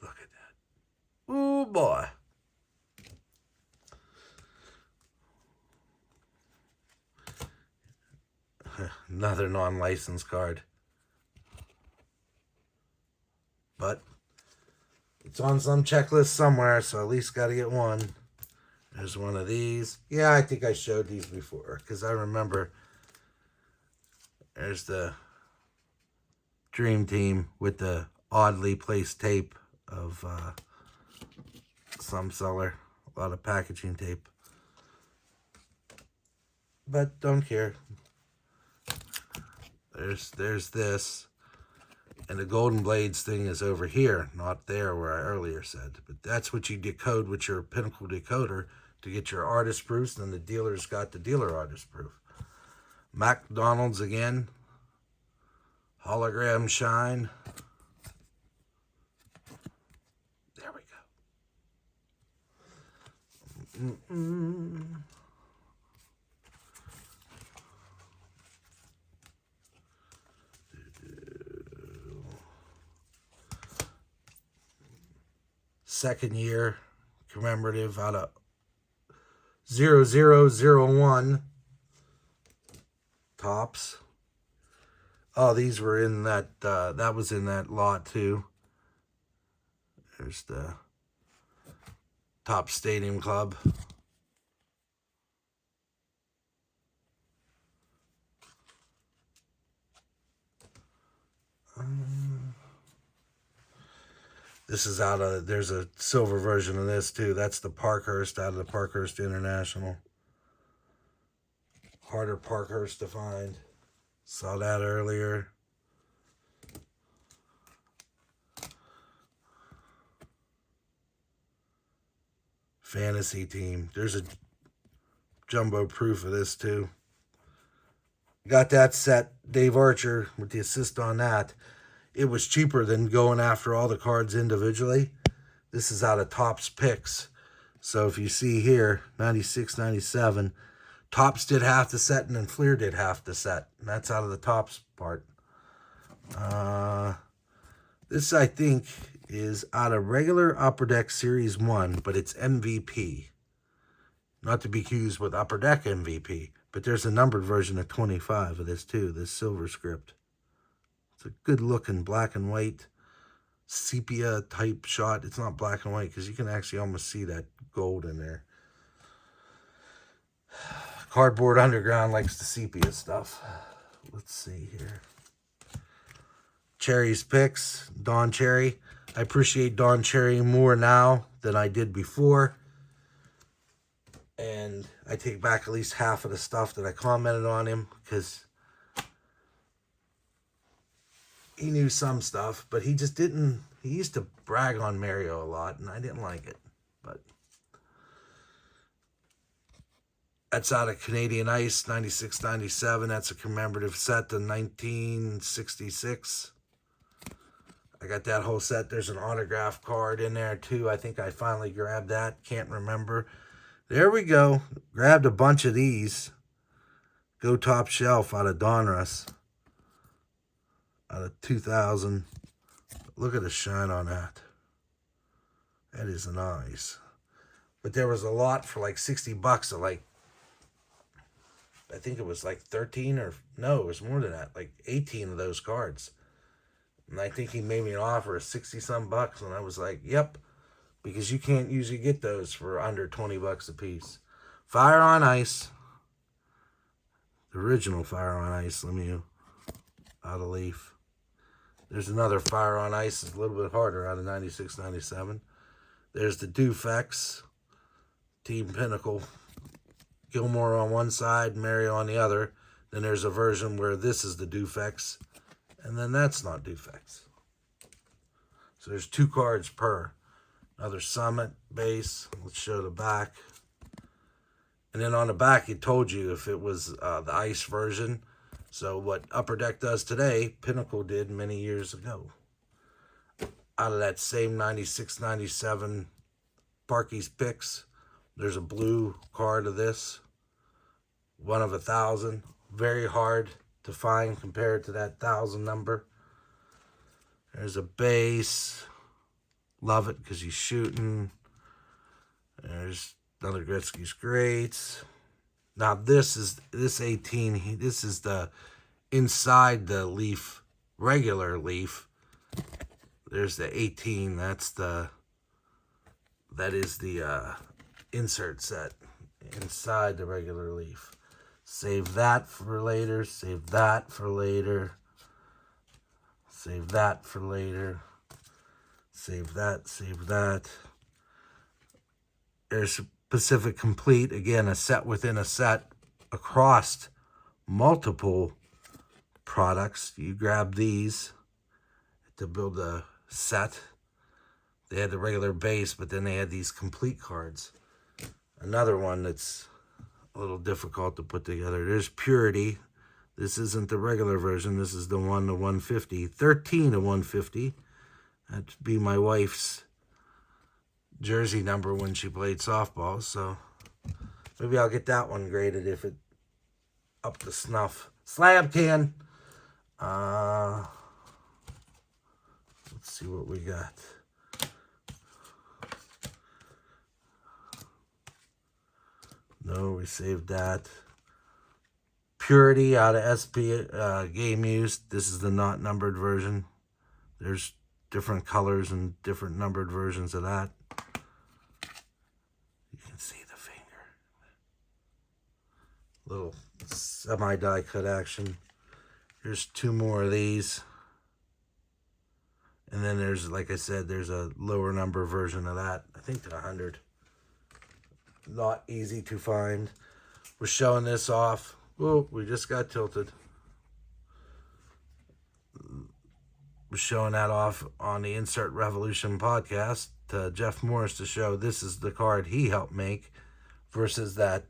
Look at that. Ooh, boy. Another non-licensed card. But it's on some checklist somewhere, so at least got to get one. There's one of these. Yeah, I think I showed these before because I remember. There's the Dream Team with the oddly placed tape of some seller. A lot of packaging tape. But don't care. There's this. And the Golden Blades thing is over here, not there where I earlier said. But that's what you decode with your Pinnacle decoder to get your artist proofs, and the dealer's got the dealer artist proof. McDonald's again. Hologram Shine. There we go. Second year commemorative out of 0001 tops. Oh, these were in that, that was in that lot too. There's the Top Stadium Club. This is out of, there's a silver version of this too. That's the Parkhurst out of the Parkhurst International. Harder Parkhurst to find. Saw that earlier. Fantasy Team. There's a jumbo proof of this too. Got that set. Dave Archer with the assist on that. it was cheaper than going after all the cards individually. This is out of Topps Picks. So if you see here, 96, 97, Topps did half the set and then Fleer did half the set. And that's out of the Topps part. This, I think, is out of regular Upper Deck Series 1, but it's MVP. Not to be confused with Upper Deck MVP, but there's a numbered version of 25 of this too, this silver script. It's a good looking black and white sepia type shot. It's not black and white because you can actually almost see that gold in there. Cardboard Underground likes the sepia stuff. Let's see here. Cherry's Picks, Don Cherry. I appreciate Don Cherry more now than I did before. And I take back at least half of the stuff that I commented on him because he knew some stuff, but he just didn't. He used to brag on Mario a lot, and I didn't like it. But that's out of Canadian Ice, 96, 97. That's a commemorative set to 1966. I got that whole set. There's an autograph card in there, too. I think I finally grabbed that. Can't remember. There we go. Grabbed a bunch of these. Go Top Shelf out of Donruss. Out of 2000. Look at the shine on that. That is nice. But there was a lot for like 60 bucks of like, I think it was like 13 or, no, it was more than that. Like 18 of those cards. And I think he made me an offer of 60-some bucks. And I was like, yep. Because you can't usually get those for under 20 bucks a piece. Fire on Ice. The original Fire on Ice, Lemieux. Out of Leaf. There's another Fire on Ice. It's a little bit harder out of 96, 97. There's the Dufex. Team Pinnacle. Gilmore on one side, Mario on the other. Then there's a version where this is the Dufex. And then that's not Dufex. So there's 2 cards per. Another Summit base. Let's show the back. And then on the back, it told you if it was the Ice version. So what Upper Deck does today, Pinnacle did many years ago. Out of that same 96, 97 Parky's Picks, there's a blue card of this. 1 of 1,000. Very hard to find compared to that 1,000 number. There's a base. Love it because he's shooting. There's another Gretzky's Greats. Now this 18. This is the inside the Leaf, regular Leaf. There's the 18. That is the insert set inside the regular Leaf. Save that for later. Save that for later. Save that for later. Save that. Save that. There's Pacific Complete. Again, a set within a set across multiple products. You grab these to build a set. They had the regular base, but then they had these complete cards. Another one that's a little difficult to put together. There's Purity. This isn't the regular version. This is the 1 to 150. 13 to 150. That'd be my wife's jersey number when she played softball. So maybe I'll get that one graded if it up to snuff. Slab can. Let's see what we got. No, we saved that. Purity out of SP Game Used. This is the not numbered version. There's different colors and different numbered versions of that. You can see the finger. Little semi-die cut action. Here's 2 more of these. And then there's, like I said, there's a lower number version of that. I think to 100. Not easy to find. We're showing this off. Whoa, we just got tilted. We're showing that off on the Insert Revolution podcast to Jeff Morris to show this is the card he helped make versus that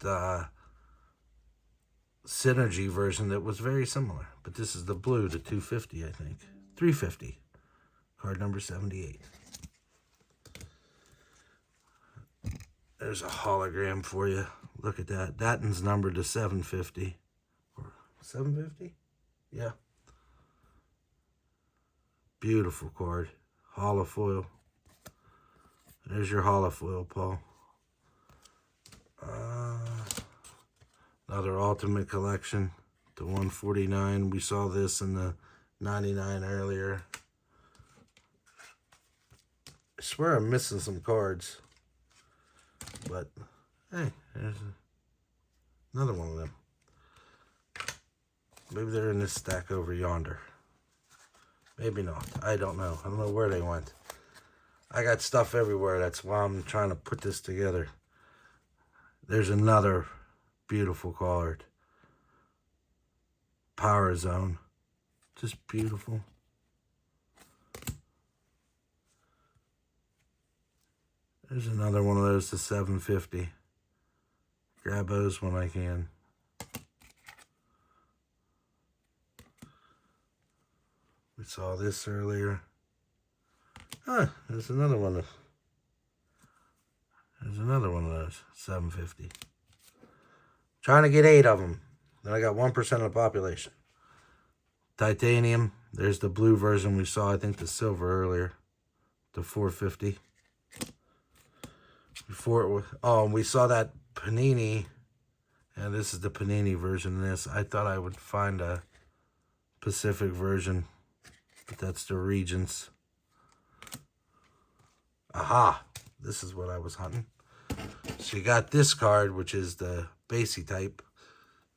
Synergy version that was very similar. But this is the blue, the 250, I think. 350. Card number 78. There's a hologram for you. Look at that. That one's numbered to 750. Or 750? Yeah. Beautiful card. Holofoil. There's your holofoil, Paul. Another Ultimate Collection to 149. We saw this in the 99 earlier. I swear I'm missing some cards. But, hey, there's another one of them. Maybe they're in this stack over yonder. Maybe not. I don't know. I don't know where they went. I got stuff everywhere. That's why I'm trying to put this together. There's another beautiful card. Power Zone. Just beautiful. There's another one of those to 750. Grab those when I can. We saw this earlier. There's another one. There's another one of those. 750. Trying to get 8 of them. Then I got 1% of the population. Titanium. There's the blue version we saw. I think the silver earlier. The 450. Before it was, oh, we saw that Panini, and this is the Panini version of this. I thought I would find a Pacific version, but that's the Regents. Aha, this is what I was hunting. So you got this card, which is the Basie type,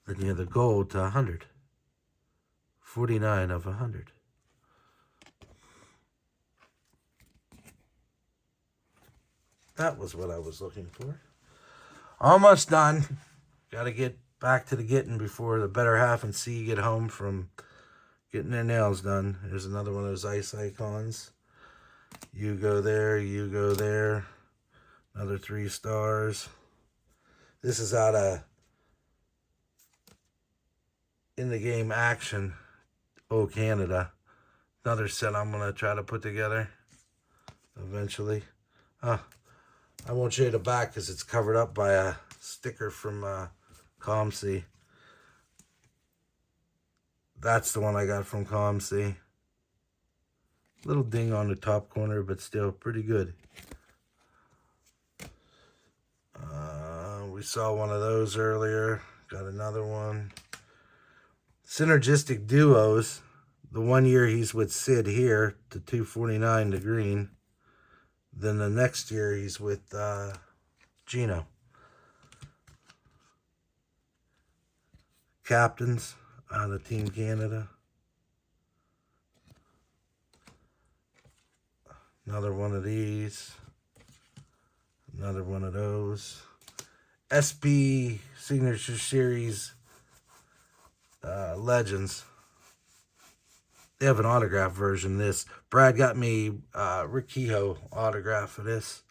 then you have the gold to 100. 49 of 100. That was what I was looking for. Almost done. Got to get back to the getting before the better half and C get home from getting their nails done. There's another one of those ice icons. You go there, you go there. Another 3 stars. This is out of In the Game Action. Oh, Canada. Another set I'm going to try to put together eventually. I won't show you the back because it's covered up by a sticker from ComC. That's the one I got from ComC. Little ding on the top corner, but still pretty good. We saw one of those earlier. Got another one. Synergistic Duos. The 1 year he's with Sid here to 249 to green. Then the next year he's with Gino. Captains on the Team Canada. Another one of these. Another one of those. SP Signature Series Legends. They have an autograph version of this. Brad got me Rick Kehoe autograph for this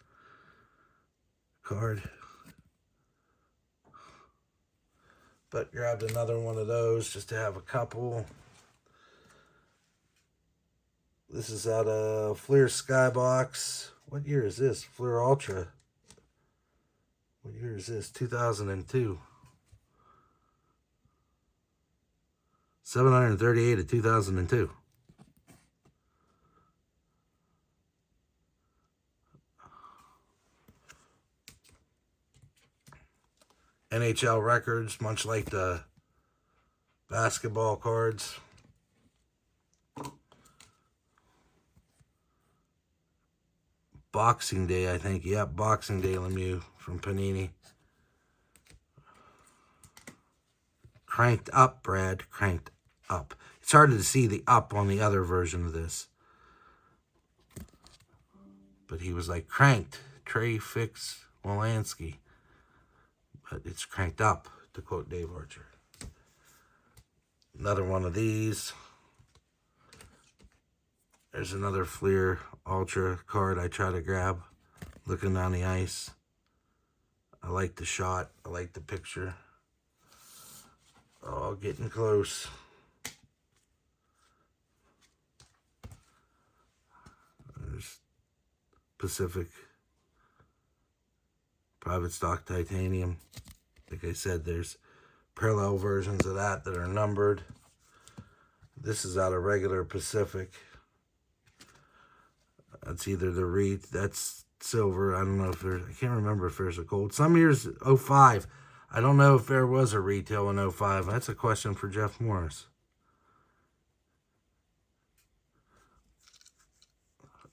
card. But grabbed another one of those just to have a couple. This is out of Fleer Skybox. What year is this? Fleer Ultra. What year is this? 2002. 738 of 2002. NHL records, much like the basketball cards. Boxing Day, I think. Yep, Boxing Day Lemieux from Panini. Cranked up, Brad. Cranked up. It's hard to see the up on the other version of this. But he was like, cranked. Trey Fix Wolanski. But it's cranked up, to quote Dave Archer. Another one of these. There's another Fleer Ultra card I try to grab. Looking on the ice. I like the shot. I like the picture. Oh, getting close. Pacific private stock titanium. Like I said, there's parallel versions of that are numbered. This is out of regular Pacific. That's either the REIT, that's silver. I don't know if there's, I can't remember if there's a gold. Some years, 05. I don't know if there was a retail in 05. That's a question for Jeff Morris.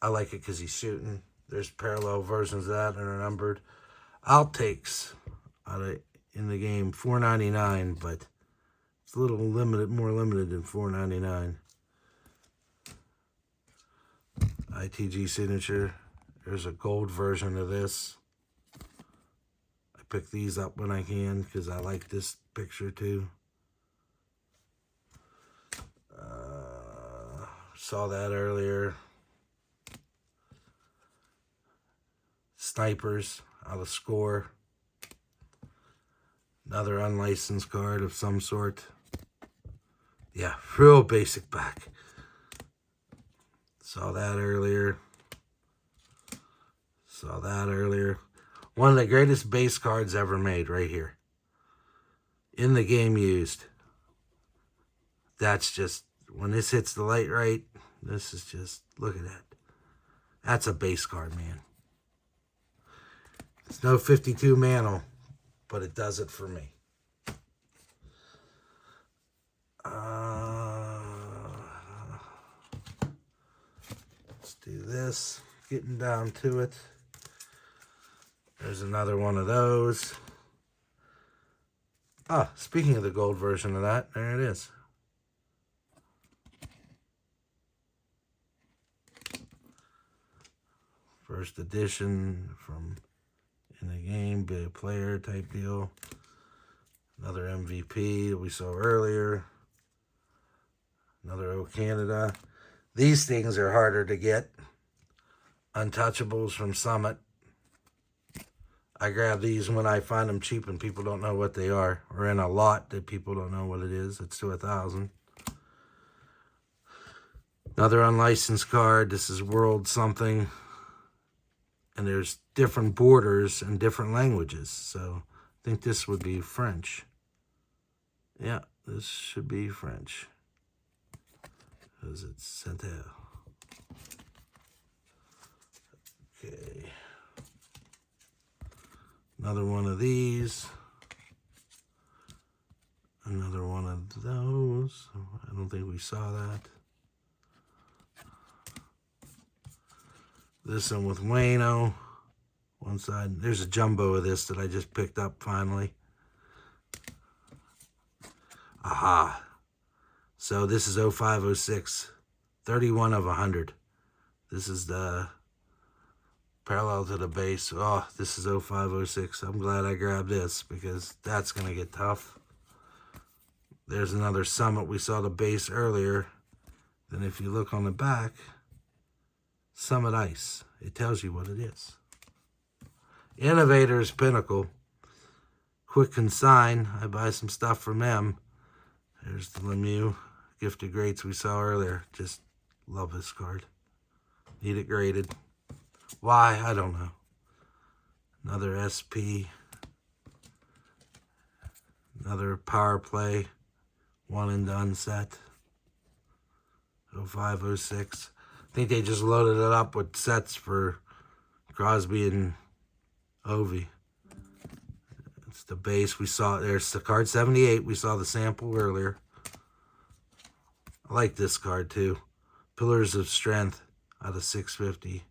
I like it because he's shooting. There's parallel versions of that are numbered. Outtakes out of in the game, $4.99, but it's a little limited, more limited than $4.99. ITG signature. There's a gold version of this. I pick these up when I can because I like this picture too. Saw that earlier. Snipers out of Score. Another unlicensed card of some sort. Yeah, real basic back. Saw that earlier. Saw that earlier. One of the greatest base cards ever made right here. In the game used. That's just, when this hits the light right, this is just, look at that. That's a base card, man. It's no 52 mantle, but it does it for me. Let's do this. Getting down to it. There's another one of those. Ah, speaking of the gold version of that, there it is. First edition from in the game, big player type deal. Another MVP that we saw earlier. Another O Canada. These things are harder to get. Untouchables from Summit. I grab these when I find them cheap and people don't know what they are. Or in a lot that people don't know what it is. It's to 1,000. Another unlicensed card. This is World something. And there's different borders and different languages. So I think this would be French. Yeah, this should be French. Because it's Santerre. Okay. Another one of these. Another one of those. I don't think we saw that. This one with Wayno. One side. There's a jumbo of this that I just picked up finally. Aha. So this is 0506. 31 of 100. This is the parallel to the base. Oh, this is 0506. I'm glad I grabbed this because that's going to get tough. There's another Summit. We saw the base earlier. Then if you look on the back, Summit Ice. It tells you what it is. Innovators Pinnacle. Quick Consign. I buy some stuff from them. There's the Lemieux Gifted Greats we saw earlier. Just love this card. Need it graded. Why? I don't know. Another SP. Another Power Play. One and done set. 0506. I think they just loaded it up with sets for Crosby and Ovi. It's the base. We saw, there's the card 78. We saw the sample earlier. I like this card too. Pillars of Strength out of 650.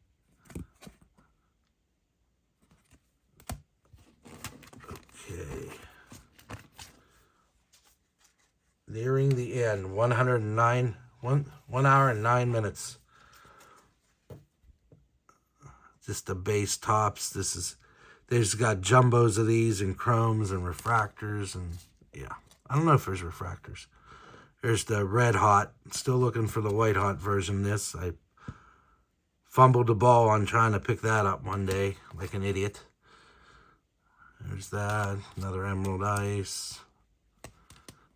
Okay. Nearing the end. 109. 1 hour and 9 minutes. Just the base tops. This is, there's got jumbos of these and chromes and refractors and yeah. I don't know if there's refractors. There's the red hot. Still looking for the white hot version of this. I fumbled the ball on trying to pick that up one day like an idiot. There's that. Another Emerald Ice.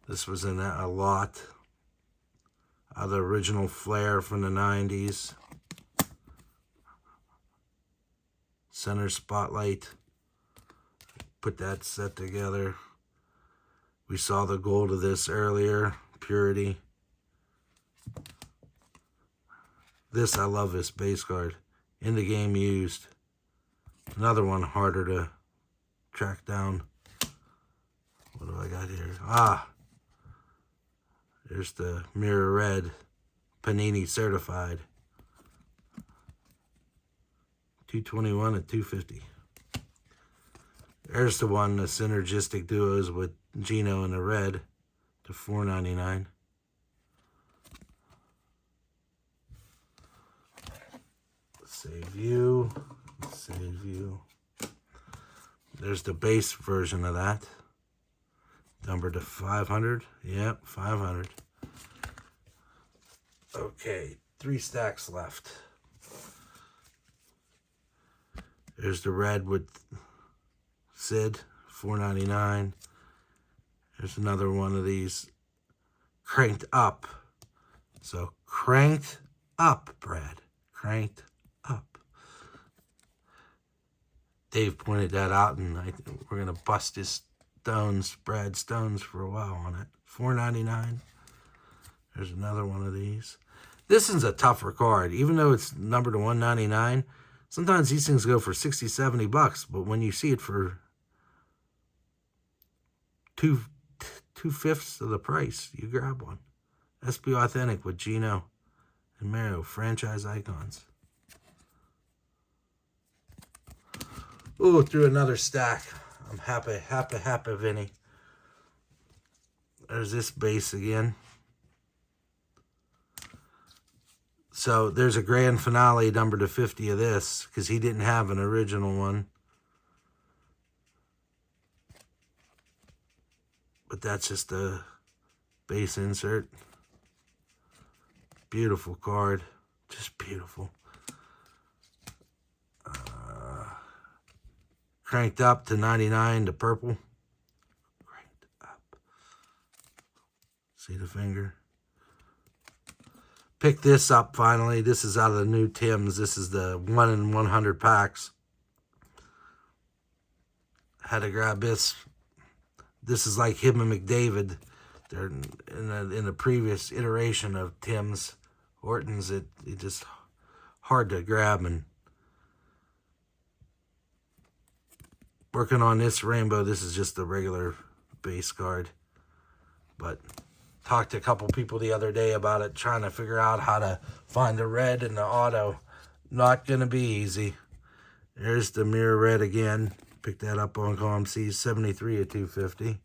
This was in a lot. The original Flare from the 90s. center spotlight. Put that set together. We saw the gold of this earlier, purity. This, I love this base card. In the game used. Another one harder to track down. What do I got here? Ah, there's the mirror red, Panini certified. 221 and 250. There's the one, the synergistic duos with Gino in the red to $4.99. Save view. Save view. There's the base version of that. Number to 500. Yep, 500. Okay, 3 stacks left. There's the red with Sid, $4.99. There's another one of these cranked up. So cranked up, Brad. Cranked up. Dave pointed that out, and we're going to bust his stones, Brad Stones, for a while on it. $4.99. There's another one of these. This is a tougher card. Even though it's numbered to $1.99, sometimes these things go for 60, 70 bucks. But when you see it for two-fifths of the price, you grab one. SB Authentic with Gino and Mario, franchise icons. Ooh, through another stack. I'm happy, Vinny. There's this base again. So there's a grand finale number to 50 of this, because he didn't have an original one. But that's just a base insert. Beautiful card. Just beautiful. Cranked up to 99, the purple. Cranked up. See the finger? Picked this up finally. This is out of the new Tim's. This is the 1 in 100 packs. Had to grab this. This is like him and McDavid. They're in the previous iteration of Tim's Hortons. It just hard to grab. And working on this rainbow, this is just a regular base card. But talked to a couple people the other day about it, trying to figure out how to find the red and the auto. Not going to be easy. There's the mirror red again. Picked that up on ComC, 73 at 250.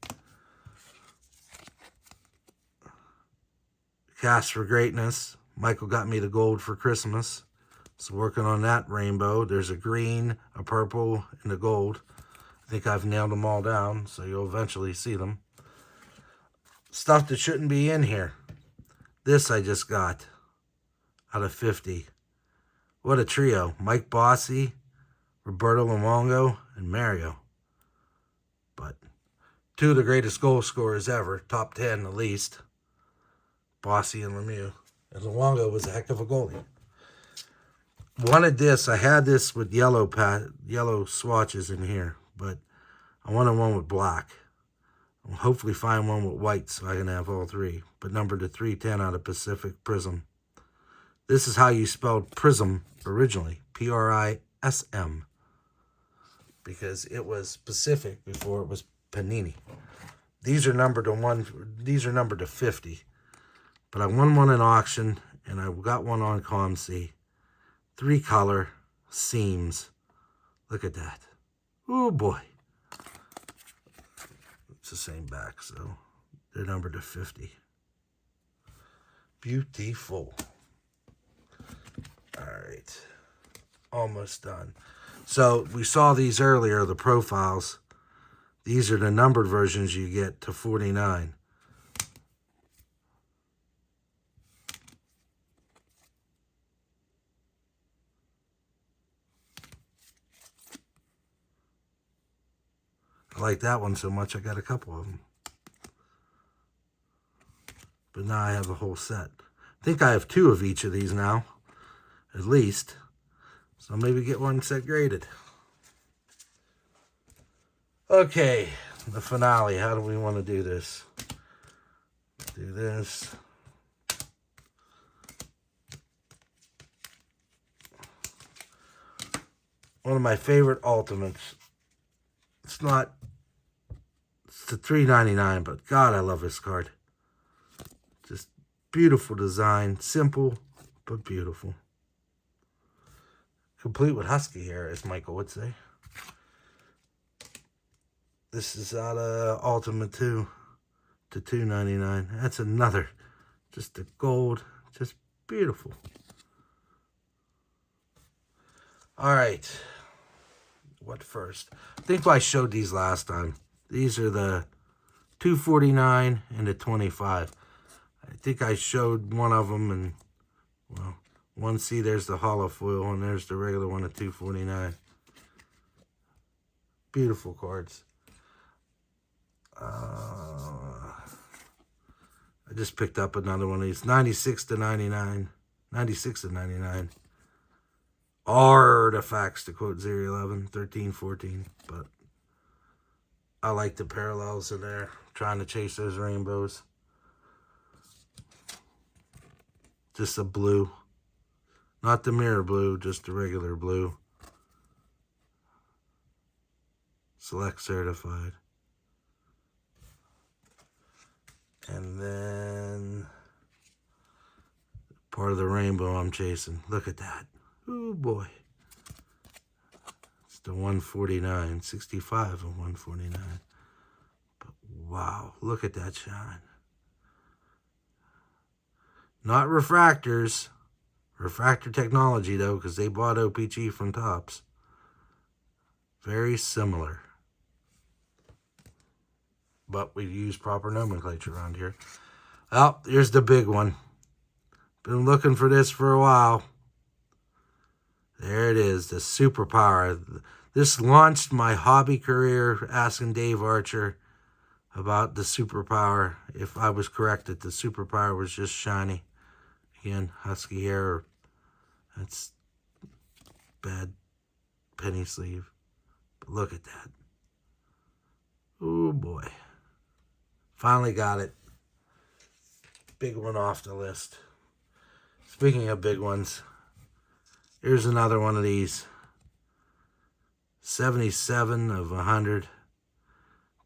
Cast for Greatness. Michael got me the gold for Christmas. So working on that rainbow. There's a green, a purple, and a gold. I think I've nailed them all down, so you'll eventually see them. Stuff that shouldn't be in here. This I just got out of 50. What a trio. Mike Bossy, Roberto Luongo, and Mario. But 2 of the greatest goal scorers ever. Top 10 at least. Bossy and Lemieux. And Luongo was a heck of a goalie. Wanted this. I had this with yellow swatches in here. But I wanted one with black. I'll hopefully find one with white so I can have all 3. But numbered to 310 out of Pacific Prism. This is how you spelled Prism originally. P-R-I-S-M. Because it was Pacific before it was Panini. These are numbered to 50. But I won one in auction and I got one on ComC. 3 color seams. Look at that. Oh boy. It's the same back, so they're numbered to 50. Beautiful. All right. Almost done. So we saw these earlier, the profiles. These are the numbered versions you get to 49. I like that one so much I got a couple of them. But now I have a whole set. I think I have 2 of each of these now, at least. So maybe get one set graded. Okay, the finale. How do we want to do this? Do this. One of my favorite Ultimates. It's the $3.99, but God, I love this card. Just beautiful design, simple but beautiful. Complete with husky hair, as Michael would say. This is out of Ultimate 2 to $2.99. That's another, just the gold, just beautiful. All right, what first? I think I showed these last time. These are the $2.49 and the $25. I think I showed one of them, and well, one, see, there's the hollow foil, and there's the regular one at $2.49. Beautiful cards. I just picked up another one of these. 96 to 99. 96 to 99. Artifacts, to quote 011, 13, 14. But I like the parallels in there. Trying to chase those rainbows. Just a blue. Not the mirror blue, just the regular blue. Select certified. And then part of the rainbow I'm chasing. Look at that. Oh boy. It's the 149, 65 and 149. But wow, look at that shine. Not refractors. Refractor technology though, because they bought OPG from Topps. Very similar. But we use proper nomenclature around here. Oh, here's the big one. Been looking for this for a while. There it is, the Superpower. This launched my hobby career, asking Dave Archer about the Superpower. If I was correct that the Superpower was just shiny. Again, husky hair. That's bad penny sleeve. But look at that. Oh boy. Finally got it. Big one off the list. Speaking of big ones, here's another one of these. 77 of 100.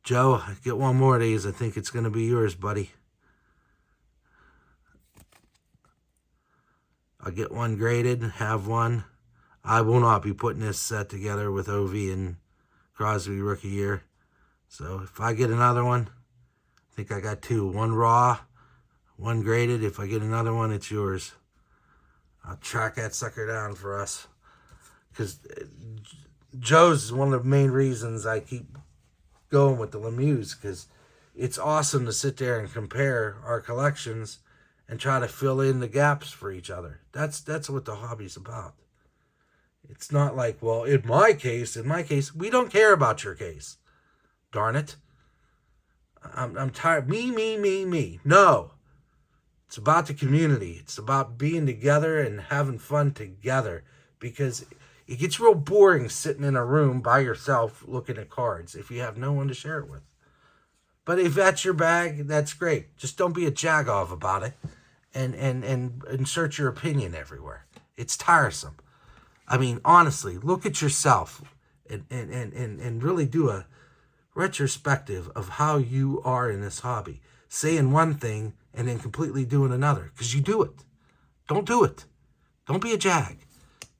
Joe, get one more of these. I think it's going to be yours, buddy. I'll get one graded, have one. I will not be putting this set together with OV and Crosby rookie year. So if I get another one, I think I got two. One raw, one graded. If I get another one, it's yours. I'll track that sucker down for us. Because Joe's is one of the main reasons I keep going with the Lemieux. Because it's awesome to sit there and compare our collections and try to fill in the gaps for each other. That's what the hobby's about. It's not like, well, in my case, we don't care about your case. Darn it. I'm tired. Me. No. It's about the community. It's about being together and having fun together. Because it gets real boring sitting in a room by yourself looking at cards if you have no one to share it with. But if that's your bag, that's great. Just don't be a jagoff about it and insert your opinion everywhere. It's tiresome. I mean, honestly, look at yourself and really do a retrospective of how you are in this hobby. Saying one thing and then completely doing another. Because you do it. Don't do it. Don't be a jag.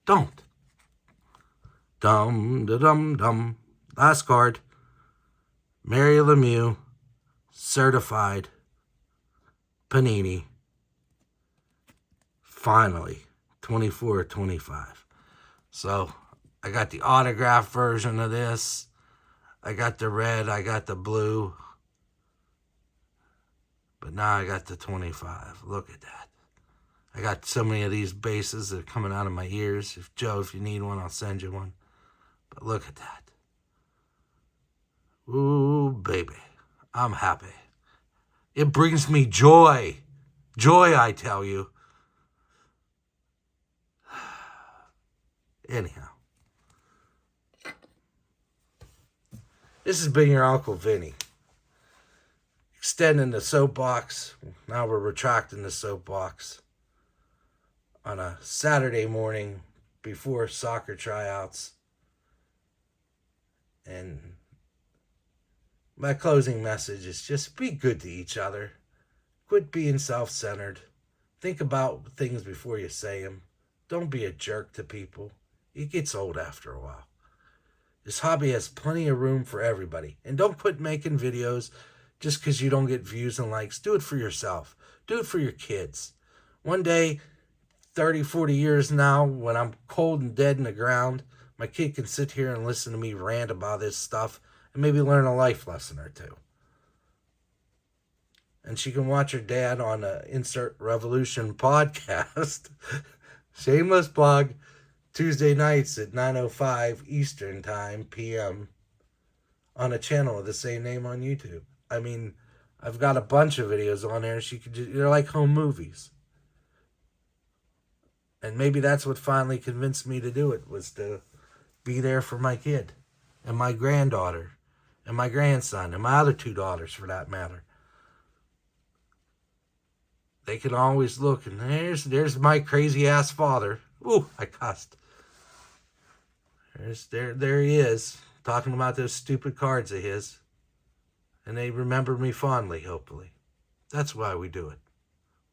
Don't. Dum. Last card. Mario Lemieux. Certified. Panini. Finally. 24-25. So, I got the autograph version of this. I got the red. I got the blue. But now I got the 25. Look at that. I got so many of these bases that are coming out of my ears. Joe, if you need one, I'll send you one. But look at that. Ooh, baby. I'm happy. It brings me joy. Joy, I tell you. Anyhow. This has been your Uncle Vinny. Extending the soapbox. Now we're retracting the soapbox. On a Saturday morning before soccer tryouts. And my closing message is just be good to each other. Quit being self-centered. Think about things before you say them. Don't be a jerk to people. It gets old after a while. This hobby has plenty of room for everybody. And don't quit making videos just because you don't get views and likes. Do it for yourself. Do it for your kids. One day, 30, 40 years now, when I'm cold and dead in the ground, my kid can sit here and listen to me rant about this stuff and maybe learn a life lesson or two. And she can watch her dad on the Insert Revolution podcast. Shameless plug. Tuesday nights at 9:05 Eastern Time, PM. On a channel of the same name on YouTube. I mean, I've got a bunch of videos on there. They're like home movies. And maybe that's what finally convinced me to do it, was to be there for my kid and my granddaughter and my grandson and my other 2 daughters, for that matter. They can always look, and there's my crazy ass father. Ooh, I cussed. There he is, talking about those stupid cards of his. And they remember me fondly, hopefully. That's why we do it.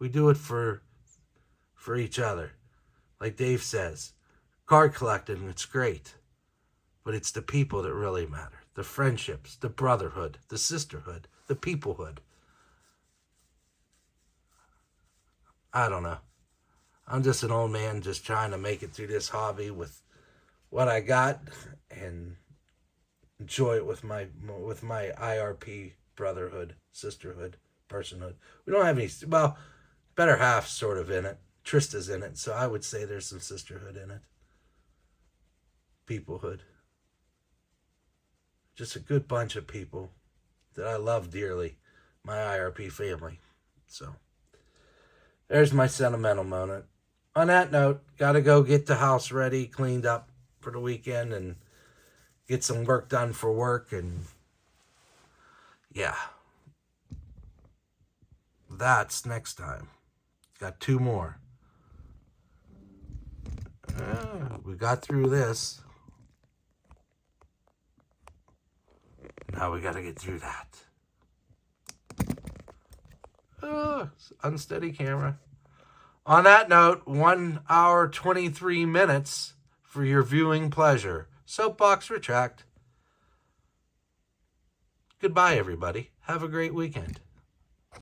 We do it for each other. Like Dave says, card collecting, it's great. But it's the people that really matter. The friendships, the brotherhood, the sisterhood, the peoplehood. I don't know. I'm just an old man just trying to make it through this hobby with what I got and enjoy it with my IRP brotherhood, sisterhood, personhood. We don't have any, well, better half sort of in it. Trista's in it, so I would say there's some sisterhood in it. Peoplehood. Just a good bunch of people that I love dearly. My IRP family. So, there's my sentimental moment. On that note, gotta go get the house ready, cleaned up for the weekend, and get some work done for work, and yeah. That's next time. Got 2 more. We got through this. Now we gotta get through that. Unsteady camera. On that note, 1 hour, 23 minutes for your viewing pleasure. Soapbox retract. Goodbye, everybody. Have a great weekend.